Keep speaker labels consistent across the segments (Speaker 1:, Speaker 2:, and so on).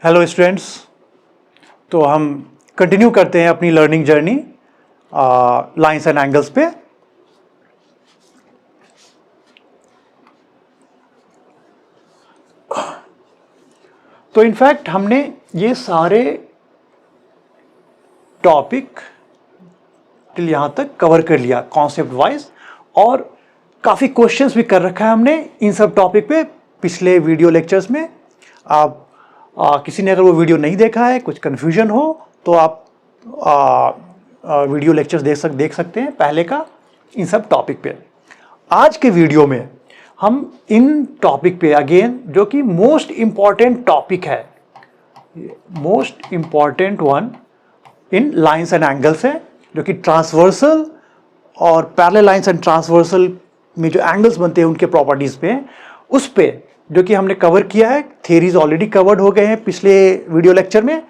Speaker 1: Hello students. तो हम continue करते हैं अपनी learning journey lines and angles पे। तो इनफैक्ट हमने ये सारे टॉपिक टिल यहाँ तक कवर कर लिया कॉन्सेप्ट वाइज, और काफ़ी क्वेश्चंस भी कर रखा है हमने इन सब टॉपिक पे पिछले वीडियो लेक्चर्स में। आप किसी ने अगर वो वीडियो नहीं देखा है, कुछ कन्फ्यूजन हो, तो आप वीडियो लेक्चर्स देख सकते हैं पहले का इन सब टॉपिक पे। आज के वीडियो में हम इन टॉपिक पे अगेन, जो कि मोस्ट इम्पॉर्टेंट टॉपिक है, most important one in lines and angles है, जो कि ट्रांसवर्सल और पैरेलल लाइंस एंड ट्रांसवर्सल में जो एंगल्स बनते हैं उनके प्रॉपर्टीज पे, उस पे जो कि हमने कवर किया है। थ्योरीज ऑलरेडी कवर्ड हो गए हैं पिछले वीडियो लेक्चर में।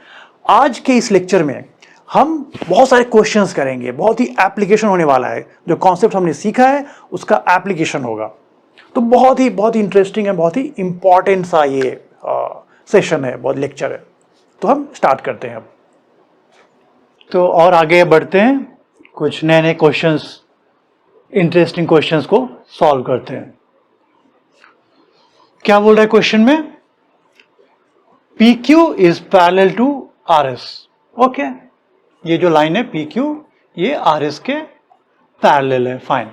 Speaker 1: आज के इस लेक्चर में हम बहुत सारे क्वेश्चंस करेंगे, बहुत ही एप्लीकेशन होने वाला है। जो कॉन्सेप्ट हमने सीखा है उसका एप्लीकेशन होगा। तो बहुत ही इंटरेस्टिंग है, बहुत ही इंपॉर्टेंट सा ये सेशन है, बहुत लेक्चर है। तो हम स्टार्ट करते हैं अब। तो और आगे बढ़ते हैं, कुछ नए नए क्वेश्चंस, इंटरेस्टिंग क्वेश्चंस को सॉल्व करते हैं। क्या बोल रहा है क्वेश्चन में? PQ is parallel to RS। Okay, ये जो लाइन है PQ, ये RS के पैरेलल है। फाइन।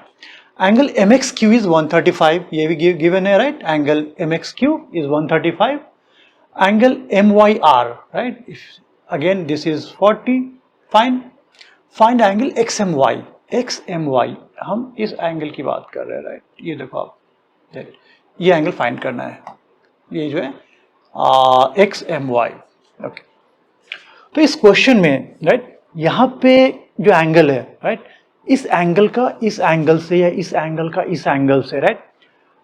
Speaker 1: एंगल MXQ इज 135, ये भी गिवन है, right? Angle MXQ is 135। Angle MYR, right? Again this is 40। Fine. Find angle XMY। XMY, हम इस एंगल की बात कर रहे हैं, राइट? ये देखो आप, ये एंगल फाइंड करना है, ये जो है XMY। ओके, तो इस क्वेश्चन में, राइट, यहाँ पे जो एंगल है, राइट, इस एंगल का इस एंगल से या इस एंगल का इस एंगल से, राइट,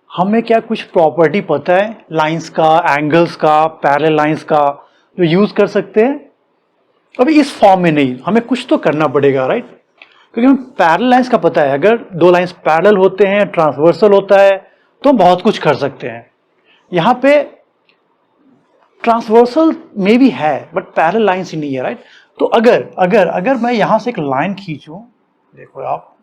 Speaker 1: हमें क्या कुछ प्रॉपर्टी पता है लाइंस का, एंगल्स का, पैरेलल लाइंस का, जो यूज कर सकते हैं? अभी इस फॉर्म में नहीं, हमें कुछ तो करना पड़ेगा, राइट? क्योंकि हमें पैरेलल लाइंस का पता है, अगर दो लाइंस पैरेलल होते हैं, ट्रांसवर्सल होता है, तो हम बहुत कुछ कर सकते हैं। यहाँ पे ट्रांसवर्सल में भी है, बट पैरेलल लाइंस ही नहीं है, राइट? तो अगर मैं यहां से एक लाइन खींचूं, देखो आप,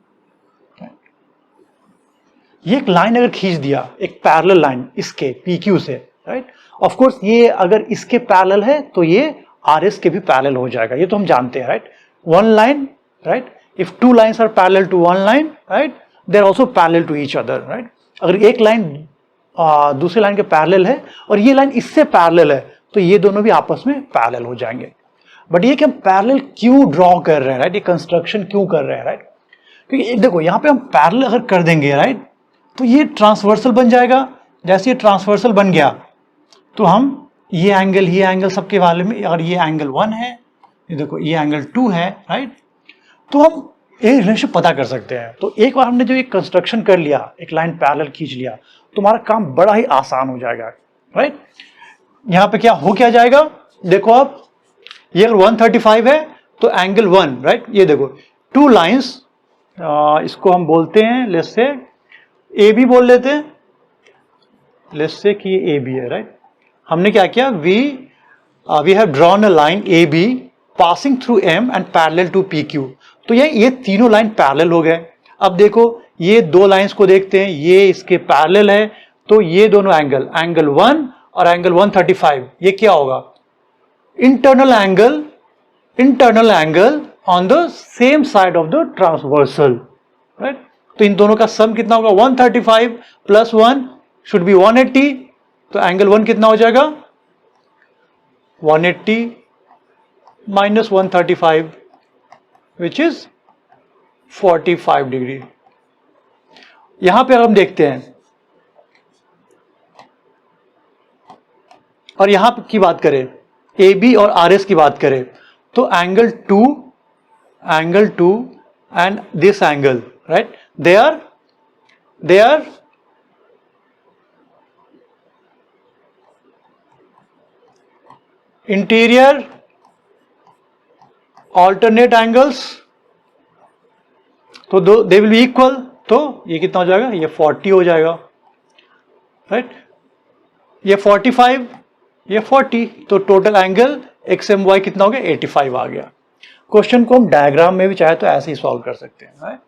Speaker 1: ये एक लाइन अगर खींच दिया, एक पैरेलल लाइन इसके PQ से, राइट, ऑफ कोर्स ये अगर इसके पैरेलल है तो ये RS के भी पैरेलल हो जाएगा, ये तो हम जानते हैं, right? One line, right, if two lines are parallel to one line, right, they are also parallel to each other, right? अगर एक लाइन दूसरी लाइन के पैरेलल है और ये लाइन इससे पैरेलल है, तो ये दोनों भी आपस में पैरेलल हो जाएंगे। बट ये कि हम पैरेलल क्यों ड्रॉ कर रहे हैं, राइट? ये कंस्ट्रक्शन क्यों कर रहे हैं, राइट? क्योंकि देखो यहाँ पे हम पैरेलल अगर कर देंगे, राइट, तो ये ट्रांसवर्सल बन जाएगा। जैसे ये ट्रांसवर्सल बन गया तो हम ये एंगल सबके वाले में, अगर ये एंगल 1 है, ये देखो ये एंगल 2 है, राइट, तो हम एक रिलेशनशिप पता कर सकते हैं। तो एक बार हमने जो ये कंस्ट्रक्शन कर लिया, एक लाइन पैरेलल खींच लिया, तो हमारा काम बड़ा ही आसान हो जाएगा, राइट? यहाँ पे क्या जाएगा, देखो आप, ये अगर 135 है तो एंगल 1, राइट, ये देखो टू लाइंस, इसको हम बोलते हैं, लेट्स से AB बोल लेते हैं, लेट्स से कि ये AB है, राइट? हमने क्या किया, we have drawn a line AB passing through M and parallel to PQ। तो ये तीनों लाइन पैरेलल हो गए। अब देखो ये दो लाइंस को देखते हैं, ये इसके पैरेलल है, तो ये दोनों एंगल 1 और एंगल 135, ये क्या होगा, internal angle on the same side of the transversal, right? तो इन दोनों का सम कितना होगा, 135 प्लस 1 शुड बी 180। तो एंगल 1 कितना हो जाएगा, 180 माइनस 135, विच इज 45 डिग्री। यहां पे हम देखते हैं, और यहां की बात करें, AB और RS की बात करें, तो angle 2 and this angle, right, they are interior alternate angles, तो दे विल बी इक्वल। तो ये कितना हो जाएगा, ये 40 हो जाएगा, राइट? ये 45 ये 40, तो total angle X M Y कितना हो गया, 85 आ गया। क्वेश्चन को हम डायग्राम में भी चाहे तो ऐसे ही सॉल्व कर सकते हैं,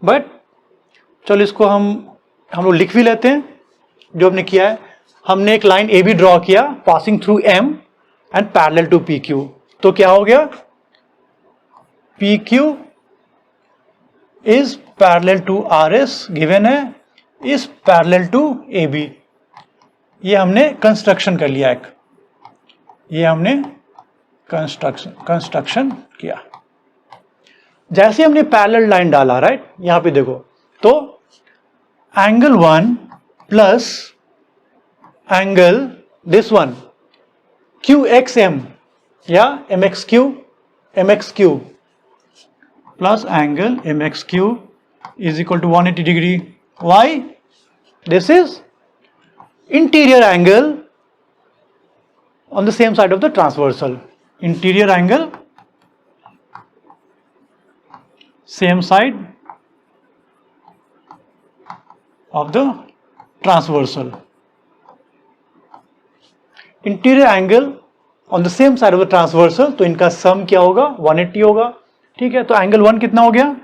Speaker 1: बट चलो इसको हम लोग लिख भी लेते हैं। जो हमने किया है, हमने एक लाइन ए बी ड्रॉ किया passing through M and parallel to P Q. तो क्या हो गया, P Q is parallel to R S given है, is parallel to A B. ये हमने कंस्ट्रक्शन कर लिया एक, ये हमने कंस्ट्रक्शन किया। जैसे हमने पैरेलल लाइन डाला, राइट, यहां पे देखो, तो angle 1 plus angle this one Q X M या M X Q plus angle M X Q is equal to 180 degree. Why? This is interior angle on the same side of the transversal. Interior angle, same side of the transversal. Interior angle on the same side of the transversal, तो इनका सम क्या होगा, 180 होगा। ठीक है, तो angle 1 कितना हो गया,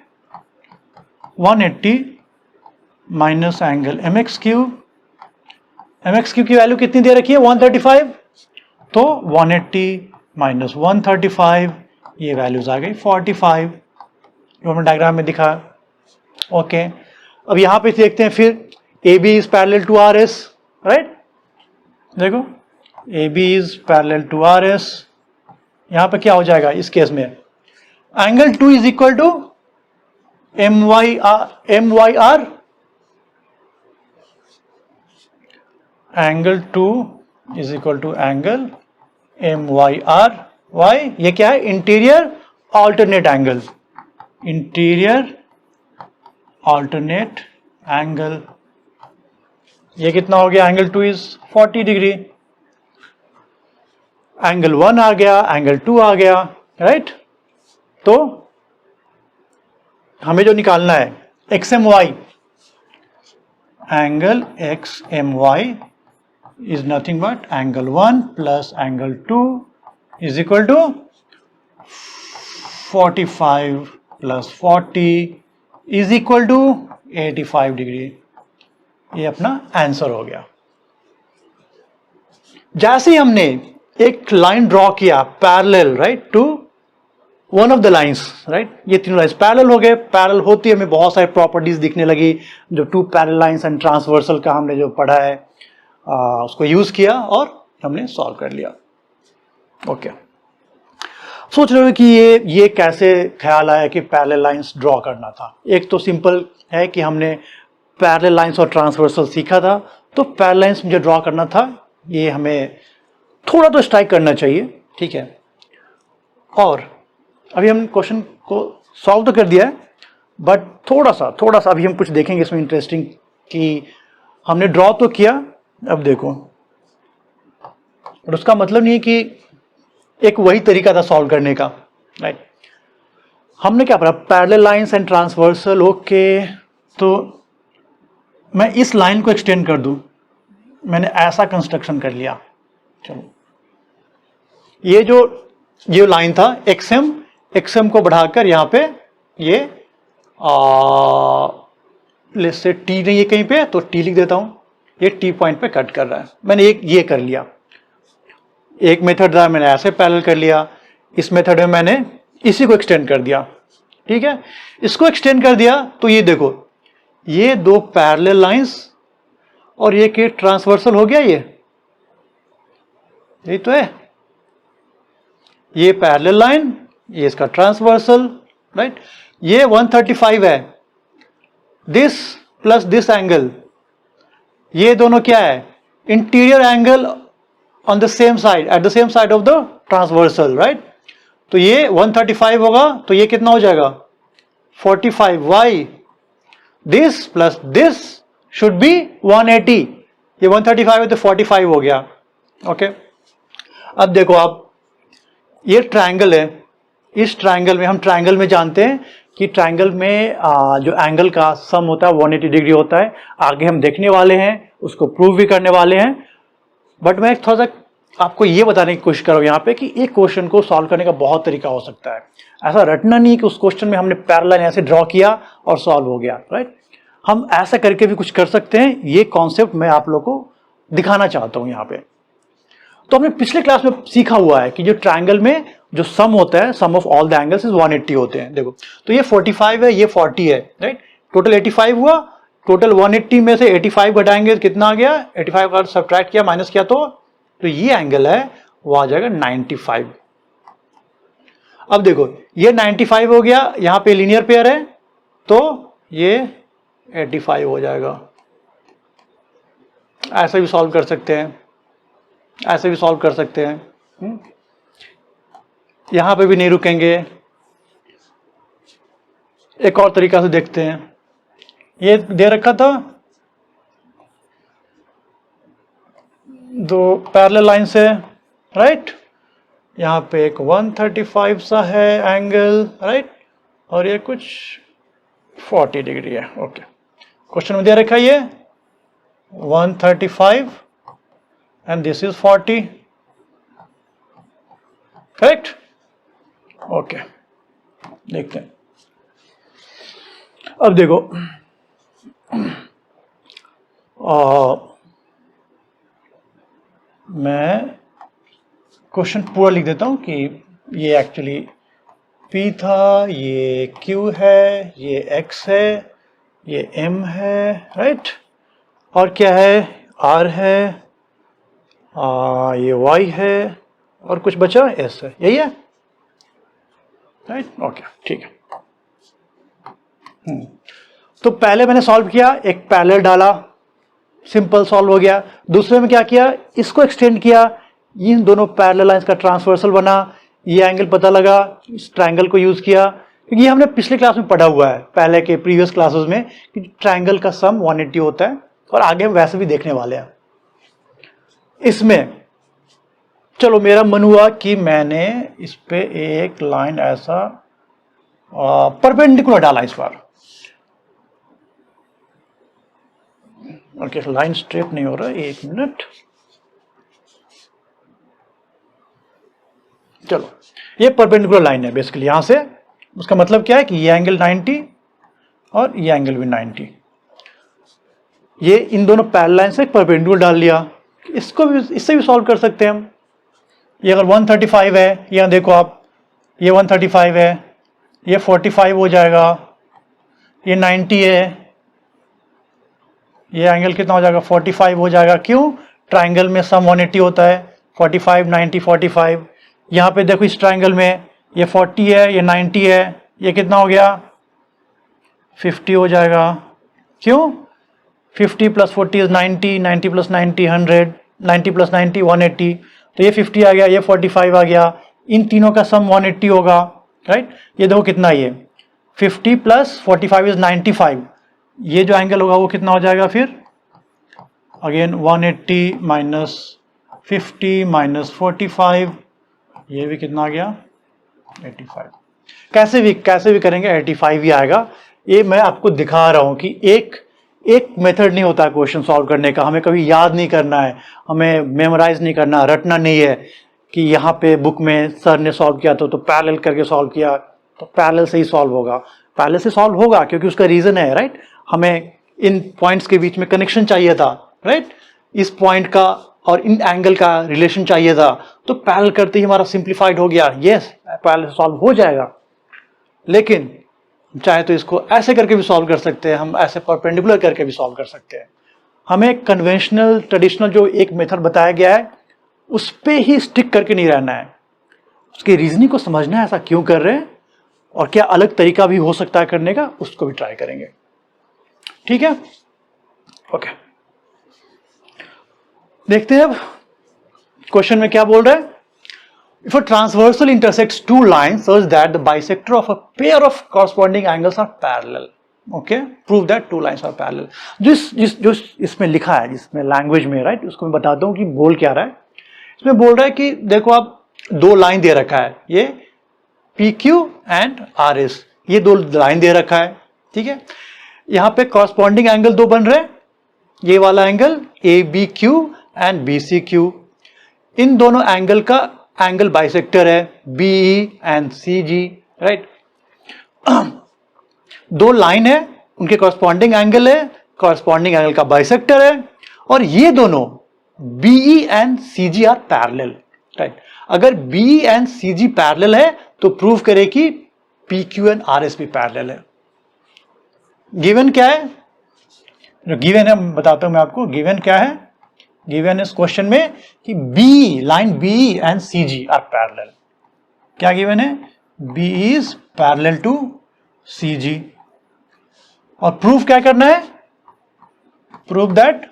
Speaker 1: 180 minus angle M X Q. M X Q की वैल्यू कितनी दे रखी है, 135, तो 180 माइनस 135, ये वैल्यूज आ गई 45, जो हमने डायग्राम में दिखा। ओके, अब यहां पे देखते हैं फिर A B is parallel to R S, right, देखो A B is parallel to R S. यहां पे क्या हो जाएगा इस केस में, angle 2 is equal to M Y R, angle 2 is equal to angle M Y R. Why? ये क्या है, interior alternate angle, interior alternate angle. ये कितना हो गया, एंगल 2 इज 40 डिग्री। एंगल 1 आ गया, एंगल 2 आ गया, राइट। तो हमें जो निकालना है X M Y, angle X M Y is nothing but angle 1 plus angle 2 is equal to 45 plus 40 is equal to 85 degree. ये अपना आंसर हो गया। जैसे ही हमने एक लाइन ड्रॉ किया parallel, right, to one of the lines, right, ये तीनों लाइंस पैरेलल हो गए। पैरेलल होती है हमें बहुत सारी प्रॉपर्टीज दिखने लगी, जो two parallel lines and transversal का हमने जो पढ़ा है उसको यूज किया और हमने सॉल्व कर लिया। ओके, सोच रहे हो कि ये कैसे ख्याल आया कि पैरेलल लाइंस ड्रॉ करना था। एक तो सिंपल है कि हमने पैरेलल लाइंस और ट्रांसवर्सल सीखा था, तो पैरेलल लाइंस मुझे ड्रॉ करना था, ये हमें थोड़ा तो स्ट्राइक करना चाहिए, ठीक है। और अभी हमने क्वेश्चन को सॉल्व तो कर दिया है, बट थोड़ा सा अभी हम कुछ देखेंगे इसमें इंटरेस्टिंग, कि हमने ड्रॉ तो किया, अब देखो, और उसका मतलब नहीं है कि एक वही तरीका था सॉल्व करने का, राइट। हमने क्या पढ़ा, parallel lines and transversal. Okay, तो मैं इस लाइन को एक्सटेंड कर दूं, मैंने ऐसा कंस्ट्रक्शन कर लिया। चलो, ये लाइन था एक्सएम को बढ़ाकर यहां पे ये लेट्स से टी नहीं है कहीं पे, तो टी लिख देता हूं, ये टी पॉइंट पे कट कर रहा है। मैंने ये कर लिया। एक मेथड था, मैंने ऐसे पैरेलल कर लिया। इस मेथड में मैंने इसी को एक्सटेंड कर दिया, ठीक है। इसको एक्सटेंड कर दिया तो ये देखो, ये दो पैरेलल लाइंस और ये के ट्रांसवर्सल हो गया, यही तो है, ये पैरेलल लाइन, ये इसका ट्रांसवर्सल, राइट। ये 135 है, दिस प्लस दिस एंगल, ये दोनों क्या है, interior angle on the same side, at the same side of the transversal, right. तो ये 135 होगा, तो ये कितना हो जाएगा, 45। Why? This plus this should be 180, ये 135 है तो 45 हो गया। ओके, अब देखो, आप ये ट्रायंगल है, इस ट्रायंगल में हम ट्रायंगल में जानते हैं कि ट्रायंगल में जो एंगल का सम होता है 180 डिग्री होता है। आगे हम देखने वाले हैं, उसको प्रूव भी करने वाले हैं, बट मैं थोड़ा सा आपको ये बताने की कोशिश करो यहाँ पे कि एक क्वेश्चन को सॉल्व करने का बहुत तरीका हो सकता है। ऐसा रटना नहीं कि उस क्वेश्चन में हमने पैरेलल लाइन ऐसे ड्रॉ किया और सॉल्व हो गया, राइट। हम ऐसा करके भी कुछ कर सकते हैं। ये कॉन्सेप्ट मैं आप लोगों को दिखाना चाहता हूं यहाँ पे। तो हमने पिछले क्लास में सीखा हुआ है कि जो ट्रायंगल में जो सम होता है, sum of all the angles is 180 होते हैं। देखो तो ये 45 है, ये 40 है, राइट। टोटल 85 हुआ। टोटल 180 में से 85 घटाएंगे तो कितना आ गया? 85 का सब्ट्रैक्ट किया, माइनस किया तो ये एंगल है वो आ जाएगा 95। अब देखो ये 95 हो गया, यहां पे लीनियर पेयर है तो ये 85 हो जाएगा। ऐसे भी सॉल्व कर सकते हैं, ऐसे भी सॉल्व कर सकते हैं। यहां पे भी नहीं रुकेंगे, एक और तरीका से देखते हैं। ये दे रखा था दो पैरेलल लाइन से, राइट। यहां पे एक 135 सा है एंगल, राइट, और ये कुछ 40 डिग्री है। ओके, क्वेश्चन में दे रखा है ये 135 and this is 40, correct. Okay, देखते हैं। अब देखो मैं क्वेश्चन पूरा लिख देता हूं कि ये एक्चुअली P था, ये Q है, ये X है, ये M है, राइट, और क्या है? R है, ये Y है, और कुछ बचा S है, यही है, राइट। ओके, ठीक है। तो पहले मैंने सॉल्व किया, एक पैरेलल डाला, सिंपल सॉल्व हो गया। दूसरे में क्या किया? इसको एक्सटेंड किया, इन दोनों पैरेलल लाइंस का ट्रांसवर्सल बना, ये एंगल पता लगा, इस ट्रायंगल को यूज किया, क्योंकि ये हमने पिछले क्लास में पढ़ा हुआ है, पहले के प्रीवियस क्लासेस में, कि ट्रायंगल का सम 180 होता है, और आगे हम वैसे भी देखने वाले हैं। इसमें चलो मेरा मन हुआ कि मैंने इस पे एक लाइन ऐसा परपेंडिकुलर डाला इस बार। ओके, लाइन स्ट्रेट नहीं हो रहा, एक मिनट। चलो, ये परपेंडिकुलर लाइन है बेसिकली यहां से। उसका मतलब क्या है कि ये एंगल 90 और ये एंगल भी 90। ये इन दोनों पैरेलल लाइन से परपेंडिकुलर डाल लिया। इसको भी, इससे भी सॉल्व कर सकते हैं हम। ये अगर 135 है, यहां देखो आप, ये 135 है, ये 45 हो जाएगा, ये 90 है, ये एंगल कितना हो जाएगा? 45 हो जाएगा। क्यों? ट्रायंगल में सम 180 होता है, 45 90 45। यहाँ पे देखो इस ट्रायंगल में ये 40 है, ये 90 है, ये कितना हो गया? 50 हो जाएगा। क्यों? 50 प्लस 40 इज 90, 90 प्लस 90 100, 90 प्लस 90 180, तो ये 50 आ गया, ये 45 आ गया। इन तीनों का सम 180 होगा, राइट। ये देखो कितना, ये 50 प्लस 45 इज 95। ये जो एंगल होगा वो कितना हो जाएगा फिर? अगेन 180 माइनस 50 माइनस 45, ये भी कितना आ गया? 85। कैसे भी करेंगे 85 ही आएगा। ये मैं आपको दिखा रहा हूं कि एक मेथड नहीं होता क्वेश्चन सॉल्व करने का। हमें कभी याद नहीं करना है, हमें मेमोराइज नहीं करना, रटना नहीं है कि यहाँ पे बुक में सर ने सॉल्व किया तो पैरेलल करके सॉल्व किया तो पैरेलल से ही सॉल्व होगा। पैरेलल से सॉल्व होगा क्योंकि उसका रीजन है, राइट। हमें इन पॉइंट्स के बीच में कनेक्शन चाहिए था, राइट। इस पॉइंट का और इन एंगल का रिलेशन चाहिए था, तो पैरेलल करते ही हमारा सिंप्लीफाइड हो गया। यस, पैरेलल सॉल्व हो जाएगा। लेकिन चाहे तो इसको ऐसे करके भी सॉल्व कर सकते हैं, हम ऐसे परपेंडिकुलर करके भी सॉल्व कर सकते हैं। हमें कन्वेंशनल ट्रेडिशनल जो एक मेथड बताया गया है उस पे ही स्टिक करके नहीं रहना है, उसकी रीजनिंग को समझना है, ऐसा क्यों कर रहे हैं और क्या अलग तरीका भी हो सकता है करने का, उसको भी ट्राई करेंगे। ठीक है, ओके। देखते हैं अब क्वेश्चन में क्या बोल रहा है। If a transversal intersects two lines such that the bisector of a pair of corresponding angles are parallel, okay, prove that two lines are parallel. जो इसमें लिखा है, जिसमें लैंग्वेज में, राइट, उसको मैं बताता हूँ कि बोल क्या रहा है। इसमें बोल रहा है कि देखो आप दो लाइन दे रखा है, ये PQ एंड RS, ये दो लाइन दे रखा है, ठीक है। यहाँ पे कॉरस्पॉन्डिंग एंगल दो बन रहे हैं, ये वाला एंगल ABQ एंड BCQ। इन दोनों एंगल का एंगल बाइसेक्टर है, BE एंड CG, राइट। दो लाइन है, उनके कॉरस्पॉन्डिंग एंगल है, कॉरस्पॉन्डिंग एंगल का बाइसेक्टर है, और ये दोनों BE and CG are parallel, right. अगर BE एंड CG पैरेलल है तो प्रूव करे कि PQ एंड RS भी पैरेलल है। गिवन क्या है, जो गिवन है बताता हूं मैं आपको। गिवन क्या है, गिवन इस क्वेश्चन में कि बी line BE and CG are parallel. क्या गिवन है, BE is parallel to CG, और प्रूफ क्या करना है, prove that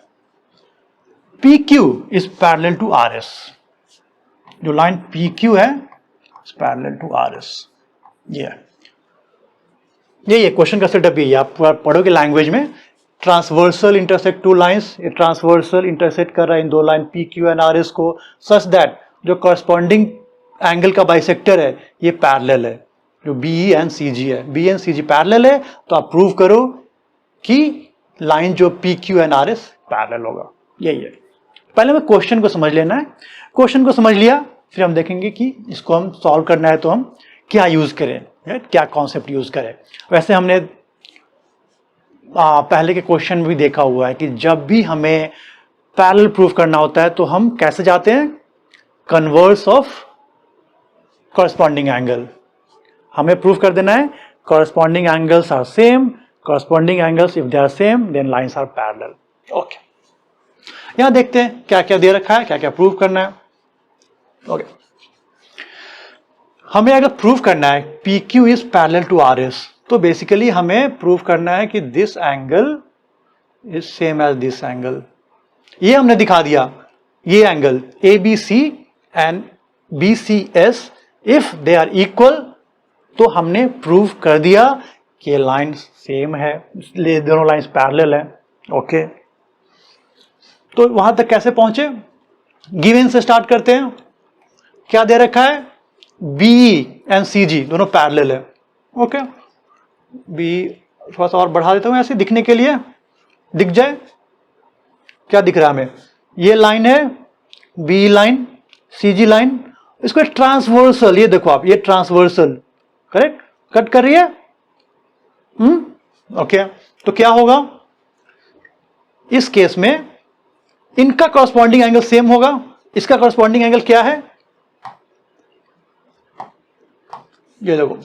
Speaker 1: PQ is parallel to RS। जो लाइन PQ है इज पैरेलल टू RS। ये क्वेश्चन का सेटअप ये आप पढ़ोगे लैंग्वेज में, ट्रांसवर्सल इंटरसेक्ट टू लाइंस, ये ट्रांसवर्सल इंटरसेक्ट कर रहा है इन दो लाइन PQ एंड RS को, सच दैट जो कॉरस्पॉन्डिंग एंगल का बाइसेक्टर है ये पैरेलल है, जो BE एंड CG है, BE एंड CG पैरेलल है, तो आप प्रूव करो कि लाइन जो PQ एंड RS पैरेलल होगा। यही है। पहले हमें क्वेश्चन को समझ लेना है। क्वेश्चन को समझ लिया, फिर हम देखेंगे कि इसको हम सॉल्व करना है तो हम क्या यूज करें, क्या कॉन्सेप्ट यूज करें। वैसे हमने पहले के क्वेश्चन में भी देखा हुआ है कि जब भी हमें पैरेलल प्रूफ करना होता है तो हम कैसे जाते हैं, कन्वर्स ऑफ कॉरस्पॉन्डिंग एंगल। हमें प्रूफ कर देना है corresponding angles are same, corresponding angles if they are same then lines are parallel. Okay, यहां देखते हैं क्या क्या दे रखा है, क्या क्या प्रूफ करना है। ओके, हमें अगर प्रूफ करना है PQ is parallel to RS, तो बेसिकली हमें प्रूफ करना है कि this angle is same as this angle. ये हमने दिखा दिया, ये angle ABC and BCS if they are equal, तो हमने प्रूफ कर दिया कि ये लाइन सेम है, इसलिए दोनों लाइंस पैरेलल है। ओके, तो वहां तक कैसे पहुंचे, गिवन से स्टार्ट करते हैं। क्या दे रखा है, BE एंड CG दोनों पैरेलल है। ओके, BE थोड़ा सा और बढ़ा देता हूं ऐसे दिखने के लिए, दिख जाए। क्या दिख रहा है हमें, ये लाइन है BE लाइन, CG लाइन, इसको ट्रांसवर्सल, ये देखो आप, ये ट्रांसवर्सल करेक्ट कट कर रही है। ओके, तो क्या होगा इस केस में, इनका कॉरस्पॉन्डिंग एंगल सेम होगा। इसका कॉरस्पॉन्डिंग एंगल क्या है, ये देखो,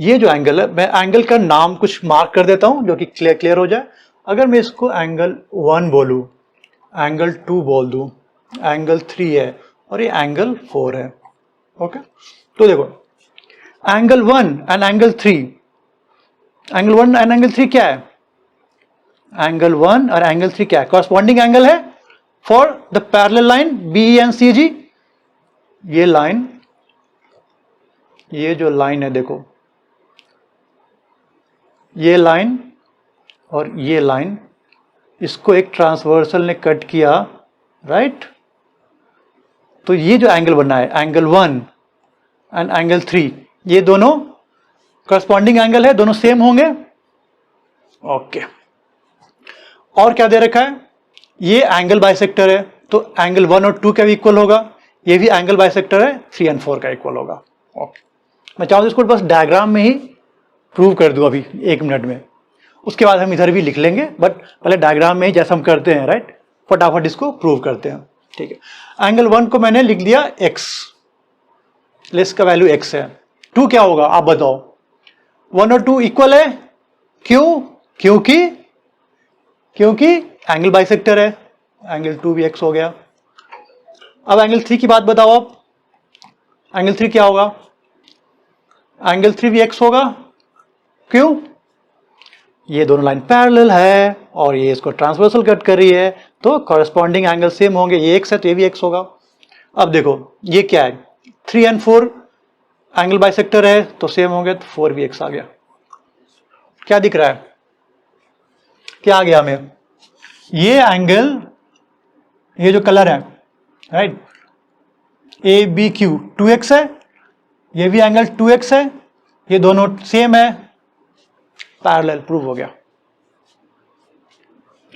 Speaker 1: ये जो एंगल है, मैं एंगल का नाम कुछ मार्क कर देता हूं जो कि क्लियर हो जाए। अगर मैं इसको एंगल 1 बोलूं, एंगल 2 बोल दूं, एंगल 3 है और ये एंगल 4 है। ओके, तो देखो angle 1 and angle 3, angle 1 and angle 3 क्या है, एंगल 1 और एंगल 3 क्या है, कॉरस्पॉन्डिंग एंगल है for the parallel line BE and CG। ये लाइन, ये जो लाइन है देखो, ये लाइन और ये लाइन, इसको एक ट्रांसवर्सल ने कट किया, राइट। तो ये जो एंगल बना है एंगल 1 एंड एंगल 3, ये दोनों कॉरस्पॉन्डिंग एंगल है, दोनों सेम होंगे। ओके, और क्या दे रखा है, ये एंगल बाइसेक्टर है, तो एंगल 1 और 2 का भी इक्वल होगा, ये भी एंगल बाइसेक्टर है, 3 एंड 4 का इक्वल होगा। ओके, मैं चाहूँ इसको बस डायग्राम में ही प्रूव कर दूं अभी 1 मिनट में, उसके बाद हम इधर भी लिख लेंगे, बट पहले डायग्राम में ही जैसा हम करते हैं, राइट, फटाफट इसको प्रूव करते हैं। ठीक है, एंगल 1 को मैंने लिख दिया x, इसका वैल्यू x है। 2 क्या होगा आप बताओ, 1 और 2 इक्वल है, क्यों, क्योंकि एंगल बाइसेक्टर है, एंगल 2 भी x हो गया। अब एंगल 3 की बात बताओ आप, एंगल 3 क्या होगा, एंगल 3 भी x होगा, क्यों, ये दोनों लाइन पैरेलल है और ये इसको ट्रांसवर्सल कट कर रही है, तो कॉरस्पॉन्डिंग एंगल सेम होंगे, ये x है तो ये भी x होगा। अब देखो ये क्या है, 3 एंड 4 एंगल बाइसेक्टर है तो सेम होंगे, तो 4 भी x आ गया। क्या दिख रहा है, क्या आ गया हमें, ये एंगल, ये जो कलर है, राइट, ABQ 2x है, ये भी एंगल 2x है, ये दोनों सेम है, पैरेलल, प्रूव हो गया,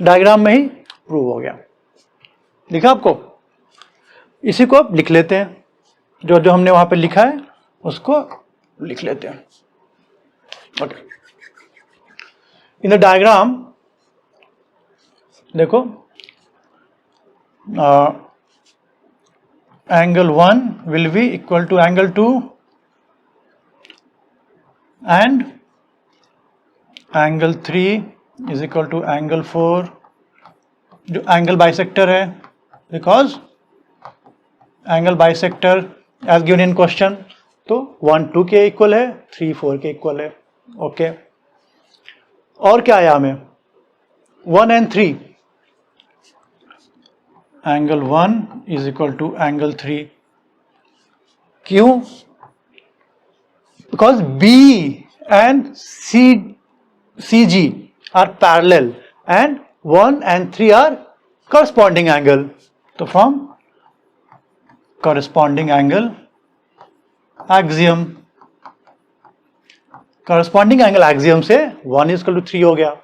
Speaker 1: डायग्राम में ही प्रूव हो गया। दिखा आपको। इसी को अब लिख लेते हैं, जो जो हमने वहां पे लिखा है उसको लिख लेते हैं. ओके, इन द डायग्राम देखो, angle 1 will be equal to angle 2 and angle 3 is equal to angle 4, जो angle bisector है, because angle bisector as given in question, तो 1 2 के इक्वल है, 3 4 के इक्वल है. ओके, और क्या आया हमें, 1 and 3, angle 1 is equal to angle 3. क्यों? Because B and CG are parallel and 1 and 3 are corresponding angle. So from corresponding angle axiom, corresponding angle axiom से 1 is equal to 3 हो गया.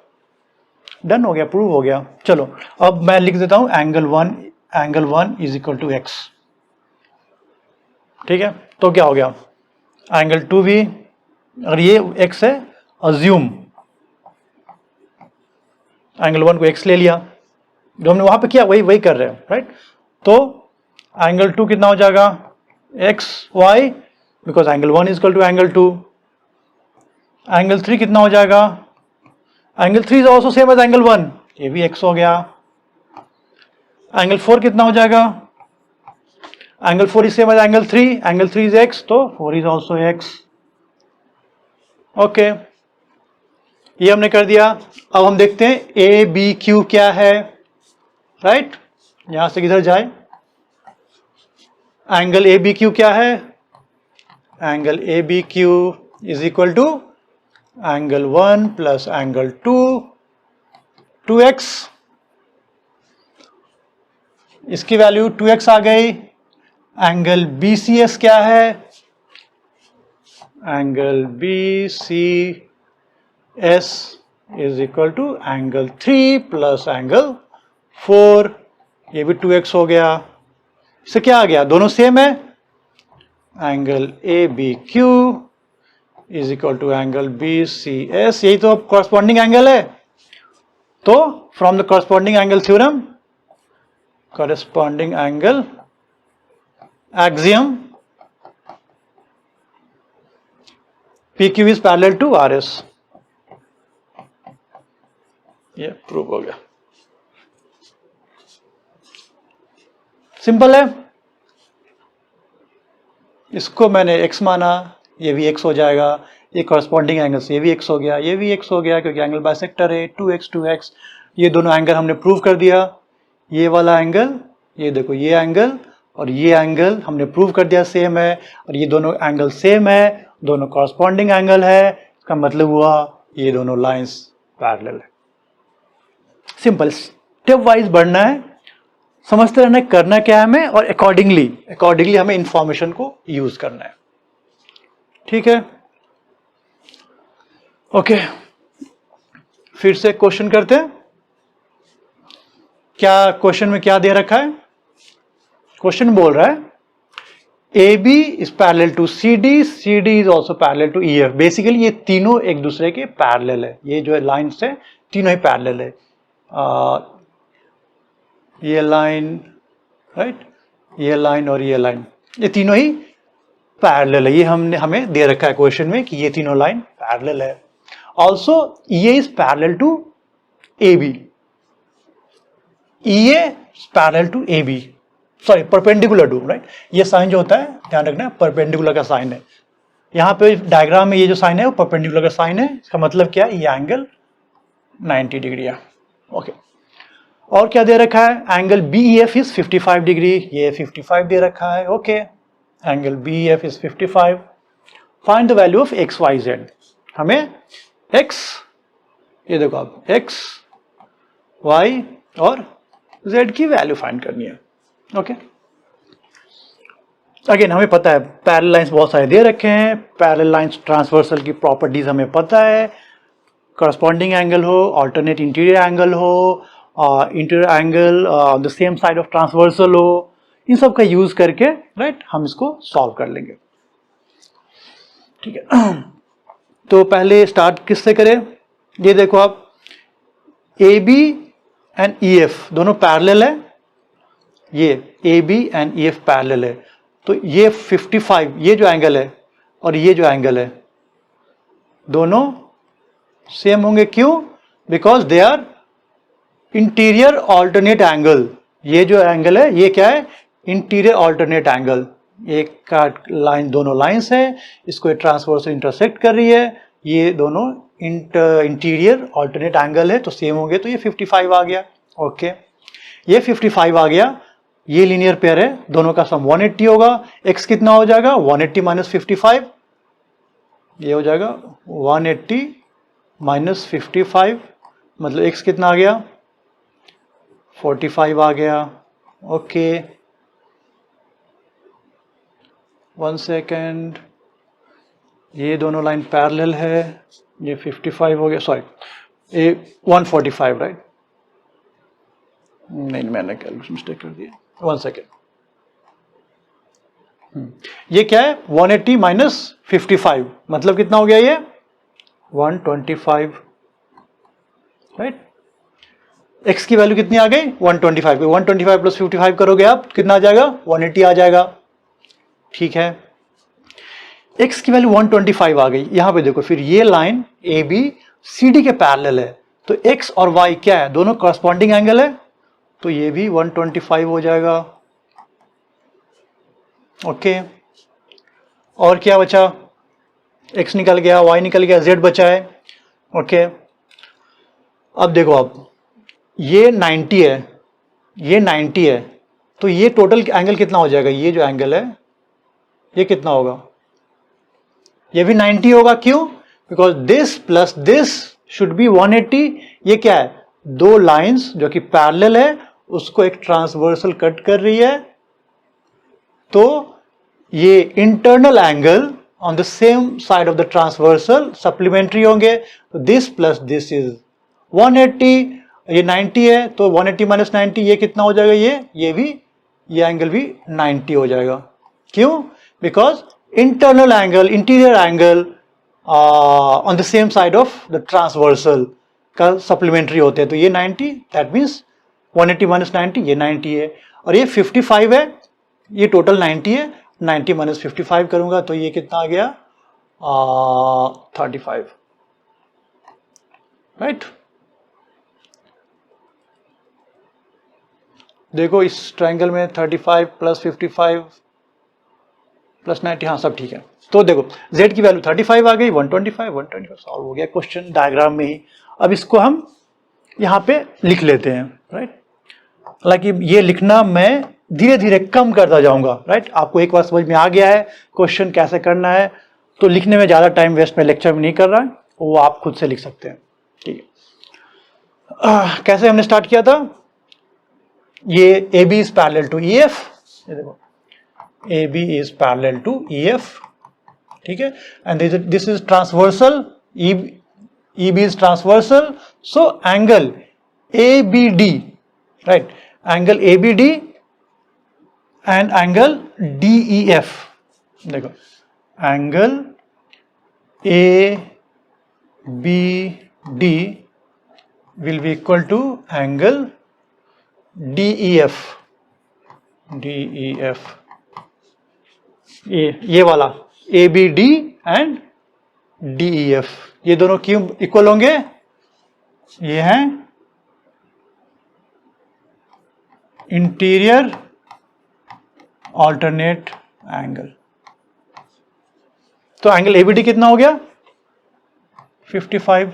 Speaker 1: डन हो गया, प्रूव हो गया. चलो अब मैं लिख देता हूं angle 1 is equal to x. ठीक है, तो क्या हो गया, एंगल 2 भी, अगर ये एक्स है, अज्यूम एंगल 1 को एक्स ले लिया, जो हमने वहां पे किया वही कर रहे हैं, राइट. तो एंगल 2 कितना हो जाएगा, x y, because angle 1 is equal to angle 2. Angle 3 कितना हो जाएगा, angle 3 is also same as angle 1, ये भी एक्स हो गया. एंगल 4 कितना हो जाएगा, angle 4 is same as angle 3, angle 3 is x, तो 4 इज ऑल्सो एक्स. ओके, ये हमने कर दिया. अब हम देखते हैं ए बी क्यू क्या है, राइट. यहां से किधर जाए, एंगल ए बी क्यू क्या है, angle A B Q is equal to angle 1 plus angle 2, 2x, इसकी वैल्यू 2x आ गई. एंगल बी सी एस क्या है, angle B C S is equal to angle 3 plus angle 4, ये भी 2x हो गया. इससे क्या आ गया, दोनों सेम है, angle A B Q is equal to angle B C S, यही तो कॉरस्पॉन्डिंग एंगल है. तो from the corresponding angle theorem, corresponding angle axiom, P Q is parallel to R S. ये प्रूव हो गया. सिंपल है, इसको मैंने x माना, ये भी x हो जाएगा. ये कॉरस्पॉन्डिंग एंगल से ये भी x हो गया, ये भी x हो गया, क्योंकि एंगल बाइसेक्टर है. 2x, ये दोनों एंगल हमने प्रूव कर दिया. ये वाला एंगल, ये देखो, ये एंगल और ये एंगल हमने प्रूव कर दिया सेम है, और ये दोनों एंगल सेम है, दोनों कॉरस्पॉन्डिंग एंगल है. इसका मतलब हुआ ये दोनों लाइंस पैरेलल है. सिंपल, स्टेप वाइज बढ़ना है, समझते रहना करना क्या है हमें, और अकॉर्डिंगली हमें इंफॉर्मेशन को यूज करना है. ठीक है, ओके. फिर से क्वेश्चन करते हैं. क्या क्वेश्चन में क्या दे रखा है, क्वेश्चन बोल रहा है A B is parallel to C D, C D is also parallel to E F. Basically ये तीनों एक दूसरे के पैरेलल है. ये जो है लाइन्स है तीनों ही पैरेलल है. ये लाइन, राइट, ये लाइन और ये लाइन, ये तीनों ही पैरेलल है. ये हमें दे रखा है क्वेश्चन में कि ये तीनों लाइन पैरेलल है. Also A is parallel to A B, E A parallel to A B, sorry perpendicular to, right. ये साइन जो होता है ध्यान रखना, परपेंडिकुलर का साइन है. यहाँ पे डायग्राम में ये जो साइन है वो परपेंडिकुलर का साइन है. इसका मतलब क्या है, ये एंगल 90 डिग्री है. ओके, और क्या दे रखा है, angle B F is 55 degree, ये 55 दे रखा है. Okay, angle B F is 55. Find the value of x y z. हमें एक्स, ये देखो आप, एक्स वाई और जेड की वैल्यू फाइंड करनी है. ओके, अगेन हमें पता है पैरेलल लाइंस बहुत सारे दे रखे हैं. पैरेलल लाइंस ट्रांसवर्सल की प्रॉपर्टीज हमें पता है. करस्पॉन्डिंग एंगल हो, ऑल्टरनेट इंटीरियर एंगल हो, interior angle on the same side of transversal हो, इन सब का यूज करके राइट हम इसको सॉल्व कर लेंगे, ठीक है। तो पहले स्टार्ट किससे करें? ये देखो आप, A B and E F दोनों पैरेलल है, ये A B and E F parallel है, तो ये 55 ये जो एंगल है और ये जो एंगल है दोनों सेम होंगे। क्यों? Because they are interior alternate angle. ये जो एंगल है ये क्या है? Interior alternate angle. एक का लाइन, दोनों लाइंस है, इसको ट्रांसवर्स इंटरसेक्ट कर रही है, ये दोनों इंटीरियर ऑल्टरनेट एंगल है तो सेम होंगे, तो ये 55 आ गया। ओके, ये 55 आ गया, ये लीनियर पेयर है, दोनों का सम 180 होगा। x कितना हो जाएगा? 180 माइनस 55, ये हो जाएगा 180 माइनस 55, मतलब x कितना आ गया? 45 आ गया। ओके, 1 सेकेंड, ये दोनों लाइन पैरेलल है, ये 55 हो गया, सॉरी ये 145 राइट, नहीं मैंने कैलकुलेशन मिस्टेक कर दिया, 1 सेकेंड। ये क्या है? 180 माइनस 55, मतलब कितना हो गया? ये 125 राइट। x की वैल्यू कितनी आ गई? 125। 125 प्लस 55 करोगे आप, कितना आ जाएगा? 180 आ जाएगा, ठीक है। x की वैल्यू 125 आ गई। यहां पे देखो, फिर ये line A B C D के पैरेलल है, तो x और y क्या है? दोनों कॉरस्पॉन्डिंग एंगल है, तो ये भी 125 हो जाएगा। ओके, और क्या बचा? x निकल गया, y निकल गया, z बचा है। ओके, अब देखो, अब ये 90 है, ये 90 है, तो ये टोटल एंगल कितना हो जाएगा? ये जो एंगल है ये कितना होगा? ये भी 90 होगा। क्यों? Because this plus this should be 180। ये क्या है? दो लाइंस जो कि पैरेलल है उसको एक ट्रांसवर्सल कट कर रही है, तो ये internal angle on the same side of the transversal supplementary होंगे, तो दिस प्लस दिस इज 180, ये 90 है, तो 180 माइनस 90 ये कितना हो जाएगा? ये भी, ये एंगल भी 90 हो जाएगा। क्यों? Because internal angle, interior angle on the same side of the transversal का सप्लीमेंट्री होते हैं, तो ये 90, दैट मीन्स 180 माइनस 90 ये 90 है, और ये 55 है, ये टोटल 90 है, 90 माइनस 55 करूंगा तो ये कितना आ गया? 35 राइट। देखो इस ट्रायंगल में 35 प्लस 55 प्लस 90, हाँ सब ठीक है। तो देखो z की वैल्यू 35 आ गई, 125 सॉल्व हो गया क्वेश्चन डायग्राम में ही। अब इसको हम यहाँ पे लिख लेते हैं राइट। हालांकि ये लिखना मैं धीरे धीरे कम करता जाऊंगा राइट। आपको एक बार समझ में आ गया है क्वेश्चन कैसे करना है, तो लिखने में ज़्यादा टाइम वेस्ट मैं लेक्चर में नहीं कर रहा, वो आप खुद से लिख सकते हैं, ठीक है। कैसे हमने स्टार्ट किया था? ये A B is parallel to E F, ये देखो A B is parallel to E F, ठीक है, and this is transversal, E B is transversal, so angle A B D right, angle A B D and angle D E F. देखो angle A B D will be equal to angle DEF, ये वाला ABD and DEF, ये दोनों क्यों equal होंगे? ये हैं interior alternate angle. तो एंगल ABD कितना हो गया? 55।